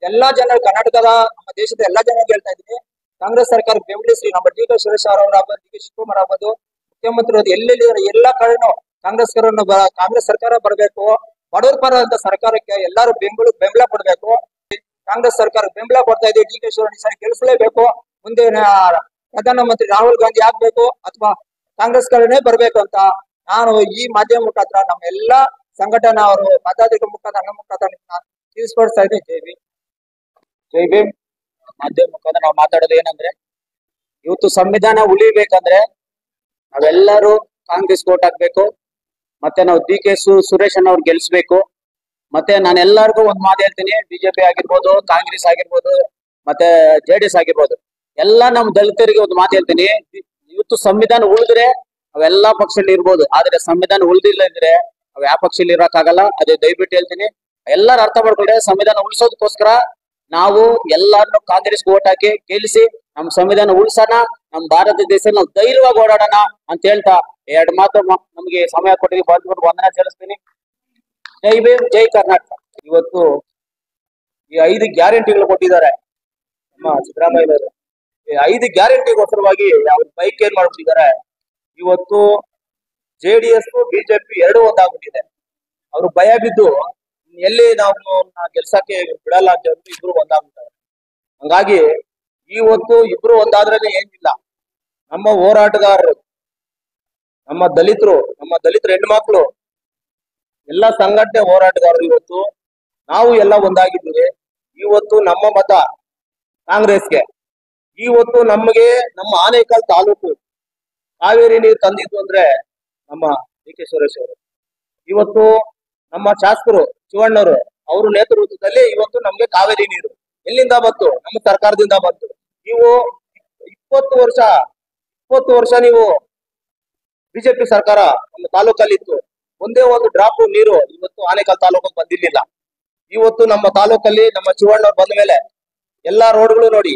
ಎಲ್ಲಾ ಜನ, ಕರ್ನಾಟಕದ ನಮ್ಮ ದೇಶದ ಎಲ್ಲಾ ಜನ ಹೇಳ್ತಾ ಇದೀನಿ, ಕಾಂಗ್ರೆಸ್ ಸರ್ಕಾರ ಬೆಂಬಲಿಸಿ. ನಮ್ಮ ಡಿ ಕೆ ಸುರೇಶ್ ಅವರಾಗ್ಬೋದು, ಡಿ ಕೆ ಶಿವಕುಮಾರ್ ಆಗ್ಬೋದು, ಮುಖ್ಯಮಂತ್ರಿ ಎಲ್ಲೆಲ್ಲಿದ್ದಾರೆ ಎಲ್ಲಾ ಕಡೆನೂ ಕಾಂಗ್ರೆಸ್ ಸರ್ಕಾರ ಬರಬೇಕು. ಬಡವರ ಪರ ಅಂತ ಸರ್ಕಾರಕ್ಕೆ ಎಲ್ಲಾರು ಬೆಂಬಲ ಕೊಡ್ಬೇಕು. ಕಾಂಗ್ರೆಸ್ ಸರ್ಕಾರ ಬೆಂಬಲ ಕೊಡ್ತಾ ಇದೆ. ಡಿ ಕೆ ಶಿವಕುಮಾರ್ ಗೆಲ್ಲಿಸಲೇಬೇಕು. ಮುಂದೆ ಪ್ರಧಾನಮಂತ್ರಿ ರಾಹುಲ್ ಗಾಂಧಿ ಆಗ್ಬೇಕು ಅಥವಾ ಕಾಂಗ್ರೆಸ್ ಕಡೆನೇ ಬರ್ಬೇಕು ಅಂತ ನಾನು ಈ ಮಾಧ್ಯಮ ಮುಖಾಂತರ ನಮ್ಮ ಎಲ್ಲಾ ಸಂಘಟನಾ ಅವರು ಪದಾಧಿಕಾರಿ ಮುಖಾಂತರ ತಿಳಿಸ್ಪಡಿಸ್ತಾ ಇದ್ದೆ. ಜೈ ಭೀಮ್. ಮಾಧ್ಯಮ ಮುಖಾಂತರ ನಾವು ಮಾತಾಡೋದು ಏನಂದ್ರೆ, ಇವತ್ತು ಸಂವಿಧಾನ ಉಳಿಬೇಕಂದ್ರೆ ನಾವೆಲ್ಲರೂ ಕಾಂಗ್ರೆಸ್ ವೋಟ್ ಹಾಕ್ಬೇಕು. ಮತ್ತೆ ನಾವು ಡಿ ಕೆ ಸುರೇಶ್ ಅವ್ರು ಗೆಲ್ಸ್ಬೇಕು. ಮತ್ತೆ ನಾನು ಎಲ್ಲರಿಗೂ ಒಂದ್ ಮಾತು ಹೇಳ್ತೀನಿ, ಬಿಜೆಪಿ ಆಗಿರ್ಬೋದು, ಕಾಂಗ್ರೆಸ್ ಆಗಿರ್ಬೋದು, ಮತ್ತೆ JDS ಆಗಿರ್ಬೋದು, ಎಲ್ಲಾ ನಮ್ ದಲಿತರಿಗೆ ಒಂದು ಮಾತು ಹೇಳ್ತೀನಿ. ಇವತ್ತು ಸಂವಿಧಾನ ಉಳಿದ್ರೆ ಅವೆಲ್ಲಾ ಪಕ್ಷದಲ್ಲಿ ಇರ್ಬೋದು, ಆದ್ರೆ ಸಂವಿಧಾನ ಉಳಿದಿಲ್ಲ ಅಂದ್ರೆ ಅವ್ ಯಾವ ಪಕ್ಷದಲ್ಲಿ ಇರಕ್ಕಾಗಲ್ಲ. ಅದೇ ದಯವಿಟ್ಟು ಹೇಳ್ತೀನಿ, ಎಲ್ಲಾರು ಅರ್ಥ ಮಾಡ್ಕೊಂಡ್ರೆ ಸಂವಿಧಾನ ಉಳಿಸೋದಕ್ಕೋಸ್ಕರ ನಾವು ಎಲ್ಲಾರನ್ನು ಕಾಂಗ್ರೆಸ್ ವೋಟ್ ಹಾಕಿ ಗೆಲ್ಲಿಸಿ ನಮ್ ಸಂವಿಧಾನ ಉಳಿಸೋಣ, ನಮ್ ಭಾರತ ದೇಶ ನಾವು ಧೈರ್ಯವಾಗಿ ಓಡಾಡೋಣ ಅಂತ ಹೇಳ್ತಾ ಎರಡು ಮಾತು ನಮ್ಗೆ ಸಮಯ ಕೊಟ್ಟಿಗೆ ಬಂದ್ಬಿಟ್ಟು ವಂದನೆ ಸಲ್ಲಿಸ್ತೀನಿ. ಜೈ ಭೀಮ್, ಜೈ ಕರ್ನಾಟಕ. ಇವತ್ತು ಈ 5 ಗ್ಯಾರಂಟಿಗಳು ಕೊಟ್ಟಿದ್ದಾರೆ ನಮ್ಮ ಸಿದ್ದರಾಮಯ್ಯನವರು. ಈ 5 ಗ್ಯಾರಂಟಿಗೋಸ್ಕರವಾಗಿ ಅವ್ರ ಬೈಕ್ ಏನ್ ಮಾಡ್ಬಿಟ್ಟಿದ್ದಾರೆ. ಇವತ್ತು JDS ಬಿಜೆಪಿ ಎರಡೂ ಒಂದಾಗ್ಬಿಟ್ಟಿದೆ. ಅವ್ರು ಭಯ ಬಿದ್ದು ಎಲ್ಲಿ ನಾವು ಗೆಲ್ಸಕ್ಕೆ ಬಿಡಲ್ಲ ಅಂತ ಹೇಳ್ಬಿಟ್ಟು ಇಬ್ರು ಒಂದಾಗ್ಬಿಟ್ಟಾರೆ. ಹಂಗಾಗಿ ಇವತ್ತು ಇಬ್ರು ಒಂದಾದ್ರೇನೆ ಏನಿಲ್ಲ. ನಮ್ಮ ಹೋರಾಟಗಾರರು, ನಮ್ಮ ದಲಿತರು ಹೆಣ್ಮಕ್ಳು, ಎಲ್ಲ ಸಂಘಟನೆ ಹೋರಾಟಗಾರರು ಇವತ್ತು ನಾವು ಎಲ್ಲ ಒಂದಾಗಿದ್ದೀವಿ. ಇವತ್ತು ನಮ್ಮ ಮತ ಕಾಂಗ್ರೆಸ್ಗೆ. ಇವತ್ತು ನಮಗೆ ನಮ್ಮ ಆನೇಕಲ್ ತಾಲೂಕು ಕಾವೇರಿ ನೀರು ತಂದಿದ್ದು ಅಂದ್ರೆ ನಮ್ಮ ಡಿ ಕೆ ಸುರೇಶ್ ಅವರು. ಇವತ್ತು ನಮ್ಮ ಶಾಸಕರು ಶಿವಣ್ಣವರು ಅವ್ರ ನೇತೃತ್ವದಲ್ಲಿ ಇವತ್ತು ನಮ್ಗೆ ಕಾವೇರಿ ನೀರು ಎಲ್ಲಿಂದ ಬಂತು? ನಮ್ಮ ಸರ್ಕಾರದಿಂದ ಬಂತು. ನೀವು 20 ವರ್ಷ ನೀವು ಬಿಜೆಪಿ ಸರ್ಕಾರ ನಮ್ಮ ತಾಲೂಕಲ್ಲಿ ಇತ್ತು. ಒಂದೇ ಒಂದು ಡ್ರಾಪ್ ನೀರು ಇವತ್ತು ಆನೇಕಲ್ ತಾಲೂಕಿಗೆ ಬಂದಿರ್ಲಿಲ್ಲ. ಇವತ್ತು ನಮ್ಮ ತಾಲೂಕಲ್ಲಿ ನಮ್ಮ ಶಿವಣ್ಣವ್ರು ಬಂದ ಮೇಲೆ ಎಲ್ಲಾ ರೋಡ್ಗಳು ನೋಡಿ,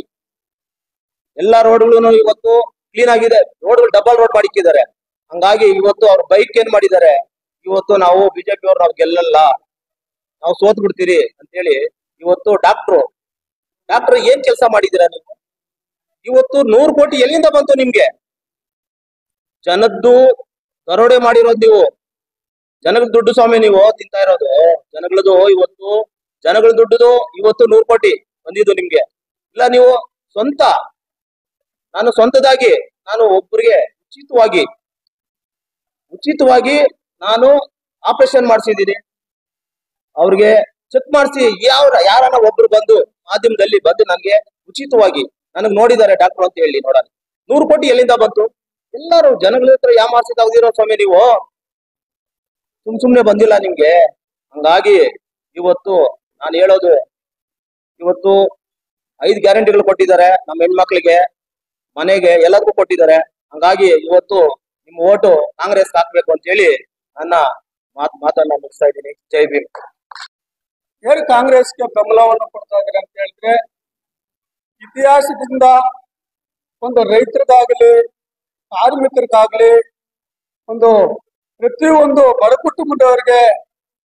ಎಲ್ಲಾ ರೋಡ್ಗಳು ಇವತ್ತು ಕ್ಲೀನ್ ಆಗಿದೆ. ರೋಡ್ಗಳು ಡಬಲ್ ರೋಡ್ ಮಾಡಿಕ್ಕಿದ್ದಾರೆ. ಹಂಗಾಗಿ ಇವತ್ತು ಅವ್ರ ಬೈಕ್ ಏನ್ ಮಾಡಿದ್ದಾರೆ, ಇವತ್ತು ನಾವು ಬಿಜೆಪಿ ಅವ್ರು ನಾವು ಗೆಲ್ಲಲ್ಲ, ನಾವು ಸೋತ್ ಬಿಡ್ತೀರಿ ಅಂತ ಹೇಳಿ ಇವತ್ತು ಡಾಕ್ಟ್ರು ಏನ್ ಕೆಲಸ ಮಾಡಿದ್ದೀರಾ ನೀವು? ಇವತ್ತು 100 ಕೋಟಿ ಎಲ್ಲಿಂದ ಬಂತು ನಿಮ್ಗೆ? ಜನದ್ದು ದರೋಡೆ ಮಾಡಿರೋದು ನೀವು. ಜನಗಳ ದುಡ್ಡು ಸ್ವಾಮಿ ನೀವು ತಿಂತಾ ಇರೋದು. ಜನಗಳದು ಇವತ್ತು ಜನಗಳ ದುಡ್ಡು ಇವತ್ತು 100 ಕೋಟಿ ಬಂದಿದ್ದು ನಿಮ್ಗೆ ಇಲ್ಲ. ನೀವು ನಾನು ಸ್ವಂತದಾಗಿ ನಾನು ಒಬ್ಬರಿಗೆ ಉಚಿತವಾಗಿ ನಾನು ಆಪರೇಷನ್ ಮಾಡಿಸಿದ್ದೀನಿ. ಅವ್ರಿಗೆ ಚೆಕ್ ಮಾಡಿಸಿ ಯಾರನ್ನ ಒಬ್ರು ಬಂದು ಮಾಧ್ಯಮದಲ್ಲಿ ಬಂದು ನನ್ಗೆ ಉಚಿತವಾಗಿ ನನಗ್ ನೋಡಿದ್ದಾರೆ ಡಾಕ್ಟರ್ ಅಂತ ಹೇಳಿ ನೋಡೋಣ. 100 ಕೋಟಿ ಎಲ್ಲಿಂದ ಬಂತು? ಎಲ್ಲರೂ ಜನಗಳ ಹತ್ರ ಯಾಮಾರಿಸಿ ತೆಗ್ದಿರೋ ಸ್ವಾಮಿ ನೀವು. ಸುಮ್ನೆ ಬಂದಿಲ್ಲ ನಿಮ್ಗೆ. ಹಂಗಾಗಿ ಇವತ್ತು ನಾನು ಹೇಳೋದು, ಇವತ್ತು 5 ಗ್ಯಾರಂಟಿಗಳು ಕೊಟ್ಟಿದ್ದಾರೆ ನಮ್ಮ ಹೆಣ್ಮಕ್ಳಿಗೆ, ಮನೆಗೆ, ಎಲ್ಲರಿಗೂ ಕೊಟ್ಟಿದ್ದಾರೆ. ಹಂಗಾಗಿ ಇವತ್ತು ನಿಮ್ಮ ಓಟು ಕಾಂಗ್ರೆಸ್ ಹಾಕ್ಬೇಕು ಅಂತ ಹೇಳಿ ನನ್ನ ಮಾತನ್ನ ಮುಗಿಸ್ತಾ ಇದ್ದೀನಿ. ಜೈ ಭೀಮ್. ಏನು ಕಾಂಗ್ರೆಸ್ಗೆ ಬೆಂಬಲವನ್ನು ಕೊಡ್ತಾ ಇದ್ದಾರೆ ಅಂತ ಹೇಳಿದ್ರೆ, ಇತಿಹಾಸದಿಂದ ಒಂದು ರೈತರಿಗಾಗಲಿ ಕಾರ್ಮಿಕರಿಗಾಗಲಿ ಒಂದು ಪ್ರತಿಯೊಂದು ಬಡ ಕುಟುಂಬದವರಿಗೆ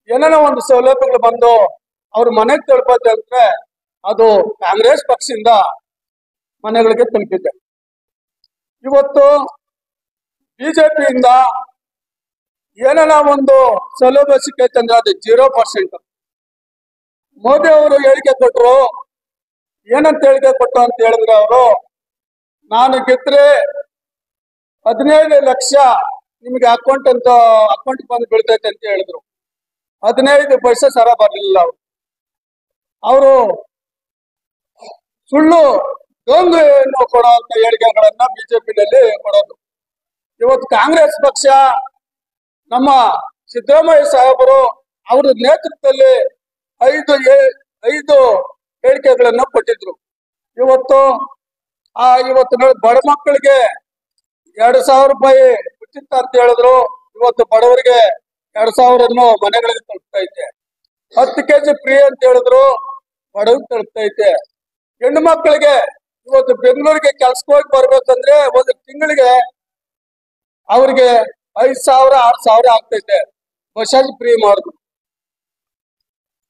ಏನೇನೋ ಒಂದು ಸೌಲಭ್ಯಗಳು ಬಂದು ಅವ್ರ ಮನೆಗೆ ತಲುಪತ್ತೆ ಅಂದ್ರೆ ಅದು ಕಾಂಗ್ರೆಸ್ ಪಕ್ಷದಿಂದ ಮನೆಗಳಿಗೆ ತಲುಪಿದೆ. ಇವತ್ತು ಬಿಜೆಪಿಯಿಂದ ಏನೇನ ಒಂದು ಸೌಲಭ್ಯ ಸಿಕ್ಕೈತೆ ಅಂದ್ರೆ ಅದು 0%. ಮೋದಿ ಅವರು ಹೇಳಿಕೆ ಕೊಟ್ಟರು. ಏನಂತ ಹೇಳಿಕೆ ಕೊಟ್ಟರು ಅಂತ ಹೇಳಿದ್ರೆ, ಅವರು ನಾನು ಗೆದ್ರೆ 15 ಲಕ್ಷ ನಿಮಗೆ ಅಕೌಂಟ್ ಬಂದು ಬೀಳ್ತೈತೆ ಅಂತ ಹೇಳಿದ್ರು. 15 ಪೈಸೆ ಸರ ಬರ್ಲಿಲ್ಲ. ಅವರು ಸುಳ್ಳು ದೊಂಗನ್ನು ಕೊಡುವಂತ ಹೇಳಿಕೆಗಳನ್ನ ಬಿಜೆಪಿನಲ್ಲಿ ಕೊಡೋದು. ಇವತ್ತು ಕಾಂಗ್ರೆಸ್ ಪಕ್ಷ ನಮ್ಮ ಸಿದ್ದರಾಮಯ್ಯ ಸಾಹೇಬರು ಅವರ ನೇತೃತ್ವದಲ್ಲಿ 5 ಹೇಳಿಕೆಗಳನ್ನ ಕೊಟ್ಟಿದ್ರು. ಇವತ್ತು ಬಡ ಮಕ್ಕಳಿಗೆ 2,000 ರೂಪಾಯಿ ಉಚಿತ ಅಂತ ಹೇಳಿದ್ರು. ಇವತ್ತು ಬಡವರಿಗೆ 2,000 ಮನೆಗಳಿಗೆ ತಲುಪ್ತೈತೆ. 10 ಕೆಜಿ ಫ್ರೀ ಅಂತ ಹೇಳಿದ್ರು, ಬಡವ್ರಿಗೆ ತಲುಪ್ತೈತೆ. ಹೆಣ್ಣು ಮಕ್ಕಳಿಗೆ ಇವತ್ತು ಬೆಂಗಳೂರಿಗೆ ಕೆಲ್ಸಕ್ಕೆ ಹೋಗಿ ಬರ್ಬೇಕಂದ್ರೆ ಒಂದು ತಿಂಗಳಿಗೆ ಅವ್ರಿಗೆ 5,000 6,000 ಆಗ್ತೈತೆ. ಬಸ್ಸಾಜ್ ಫ್ರೀ ಮಾಡಿದ್ರು.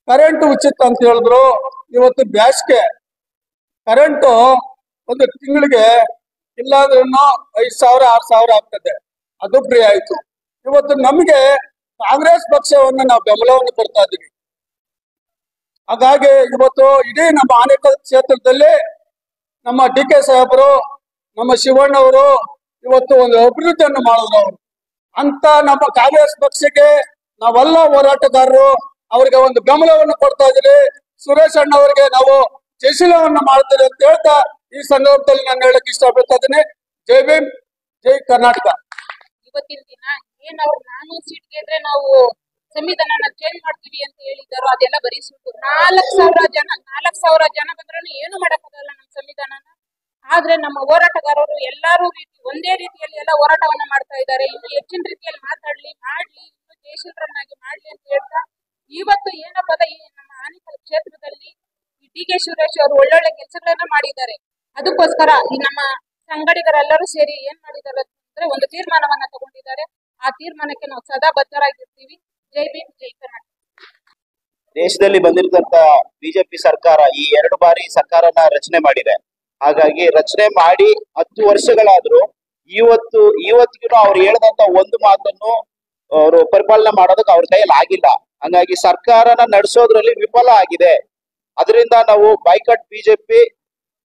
ಕರೆಂಟ್ ಉಚಿತ ಅಂತ ಹೇಳಿದ್ರು. ಇವತ್ತು ಬ್ಯಾಸ್ಗೆ ಕರೆಂಟು ಒಂದು ತಿಂಗಳಿಗೆ ಇಲ್ಲಾಂದ್ರೂ 5,000 6,000 ಆಗ್ತದೆ. ಅದು ಫ್ರೀ ಆಯ್ತು. ಇವತ್ತು ನಮಗೆ ಕಾಂಗ್ರೆಸ್ ಪಕ್ಷವನ್ನು ನಾವು ಬೆಂಬಲವನ್ನು ಕೊಡ್ತಾ ಇದ್ದೀವಿ. ಹಾಗಾಗಿ ಇವತ್ತು ಇಡೀ ನಮ್ಮ ಆನೇಕಲ್ ಕ್ಷೇತ್ರದಲ್ಲಿ ನಮ್ಮ DK ಸಾಹೇಬರು, ನಮ್ಮ ಶಿವಣ್ಣವರು ಇವತ್ತು ಒಂದು ಅಭಿವೃದ್ಧಿಯನ್ನು ಮಾಡಿದ್ರು. ಅವರು ಅಂತ ನಮ್ಮ ಕಾಂಗ್ರೆಸ್ ಪಕ್ಷಕ್ಕೆ ನಾವೆಲ್ಲ ಹೋರಾಟಗಾರರು ಅವರಿಗೆ ಒಂದು ಬೆಂಬಲವನ್ನು ಕೊಡ್ತಾ ಇದ್ದೀವಿ. ಸುರೇಶ್ ಅಣ್ಣ ಅವರಿಗೆ ನಾವು ಜಯಶೀಲವನ್ನು ಮಾಡ್ತೀವಿ ಅಂತ ಹೇಳ್ತಾ ಈ ಸಂದರ್ಭದಲ್ಲಿ ನಾನು ಹೇಳಕ್ ಇಷ್ಟಪಡ್ತಾ ಇದ್ದೀನಿ. ಜೈ ಭೀಮ್, ಜೈ ಕರ್ನಾಟಕ. ಇವತ್ತಿನ ದಿನ ಏನ್ ಅವ್ರು 400 ಸೀಟ್ ಗೆದ್ರೆ ನಾವು ಸಂವಿಧಾನ ಚೇಂಜ್ ಮಾಡ್ತೀವಿ ಅಂತ ಹೇಳಿದಾರೋ ಅದೆಲ್ಲ ಬರೀ ಸುಳ್ಳು. 4,000 ಜನ ಬಂದ್ರೂ ಏನು ಮಾಡಕ್ಕಾಗಲ್ಲ ನಮ್ಮ ಸಂವಿಧಾನನ. ಆದ್ರೆ ನಮ್ಮ ಹೋರಾಟಗಾರರು ಎಲ್ಲಾರು ಒಂದೇ ರೀತಿಯಲ್ಲಿ ಎಲ್ಲ ಹೋರಾಟವನ್ನ ಮಾಡ್ತಾ ಇದ್ದಾರೆ. ಇನ್ನು ಹೆಚ್ಚಿನ ರೀತಿಯಲ್ಲಿ ಮಾಡ್ಲಿ, ಇನ್ನು ಜಯಶೀಲರನ್ನಾಗಿ ಮಾಡ್ಲಿ ಅಂತ ಹೇಳ್ತಾ ಇವತ್ತು ಏನಪ್ಪ ಈ ನಮ್ಮ ಆನೇಕಲ್ ಕ್ಷೇತ್ರದಲ್ಲಿ ಈ DK ಸುರೇಶ್ ಅವರು ಒಳ್ಳೊಳ್ಳೆ ಕೆಲಸಗಳನ್ನ ಮಾಡಿದ್ದಾರೆ. ಅದಕ್ಕೋಸ್ಕರ ಈ ನಮ್ಮ ಸಂಘಟಕರೆಲ್ಲರೂ ಸೇರಿ ಏನ್ ಮಾಡಿದ್ದಾರೆ ಅಂದ್ರೆ ಒಂದು ತೀರ್ಮಾನವನ್ನ ತಗೊಂಡಿದ್ದಾರೆ. ಆ ತೀರ್ಮಾನಕ್ಕೆ ನಾವು ಸದಾ ಬದ್ಧರಾಗಿರ್ತೀವಿ. ಜೈ ಭೀಮ್, ಜೈ ಕರ್ನಾಟಕ. ದೇಶದಲ್ಲಿ ಬಂದಿರತಂತ ಬಿಜೆಪಿ ಸರ್ಕಾರ ಈ 2 ಬಾರಿ ಸರ್ಕಾರನ ರಚನೆ ಮಾಡಿದೆ. ಹಾಗಾಗಿ ರಚನೆ ಮಾಡಿ 10 ವರ್ಷಗಳಾದ್ರೂ ಇವತ್ತಿಗೂ ಅವ್ರು ಹೇಳಿದಂತ ಒಂದು ಮಾತನ್ನು ಅವರು ಪರಿಪಾಲನೆ ಮಾಡೋದಕ್ಕೆ ಅವ್ರ ಕೈಯಲ್ಲಿ ಆಗಿಲ್ಲ. ಹಂಗಾಗಿ ಸರ್ಕಾರನ ನಡೆಸೋದ್ರಲ್ಲಿ ವಿಫಲ ಆಗಿದೆ. ಅದರಿಂದ ನಾವು ಬಾಯ್ಕಾಟ್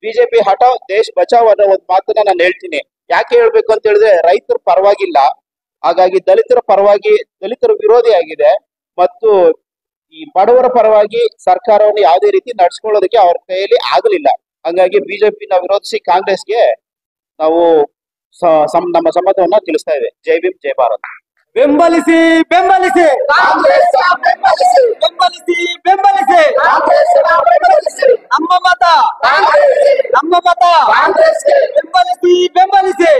ಬಿಜೆಪಿ ಹಠಾವ್ ದೇಶ್ ಬಚಾವ್ ಅನ್ನೋ ಒಂದು ಮಾತನ್ನ ನಾನು ಹೇಳ್ತೀನಿ. ಯಾಕೆ ಹೇಳ್ಬೇಕು ಅಂತ ಹೇಳಿದ್ರೆ ರೈತರ ಪರವಾಗಿಲ್ಲ, ಹಾಗಾಗಿ ದಲಿತರ ಪರವಾಗಿ, ದಲಿತರ ವಿರೋಧಿ ಆಗಿದೆ ಮತ್ತು ಈ ಬಡವರ ಪರವಾಗಿ ಸರ್ಕಾರವನ್ನು ಯಾವುದೇ ರೀತಿ ನಡ್ಸ್ಕೊಳ್ಳೋದಕ್ಕೆ ಅವ್ರ ಕೈಯಲ್ಲಿ ಆಗಲಿಲ್ಲ. ಹಂಗಾಗಿ ಬಿಜೆಪಿನ ವಿರೋಧಿಸಿ ಕಾಂಗ್ರೆಸ್ಗೆ ನಾವು ನಮ್ಮ ಸಮ್ಮತವನ್ನ ತಿಳಿಸ್ತಾ ಇದ್ದೇವೆ. ಜೈ ಭೀಮ್, ಜೈ ಭಾರತ್. ಬೆಂಬಲಿಸಿ ಬೆಂಬಲಿಸಿ ಬೆಂಬಲಿಸಿ ಬೆಂಬಲಿಸಿ ನಮ್ಮ ಮತ ಬೆಂಬಲಿಸಿ ಬೆಂಬಲಿಸಿ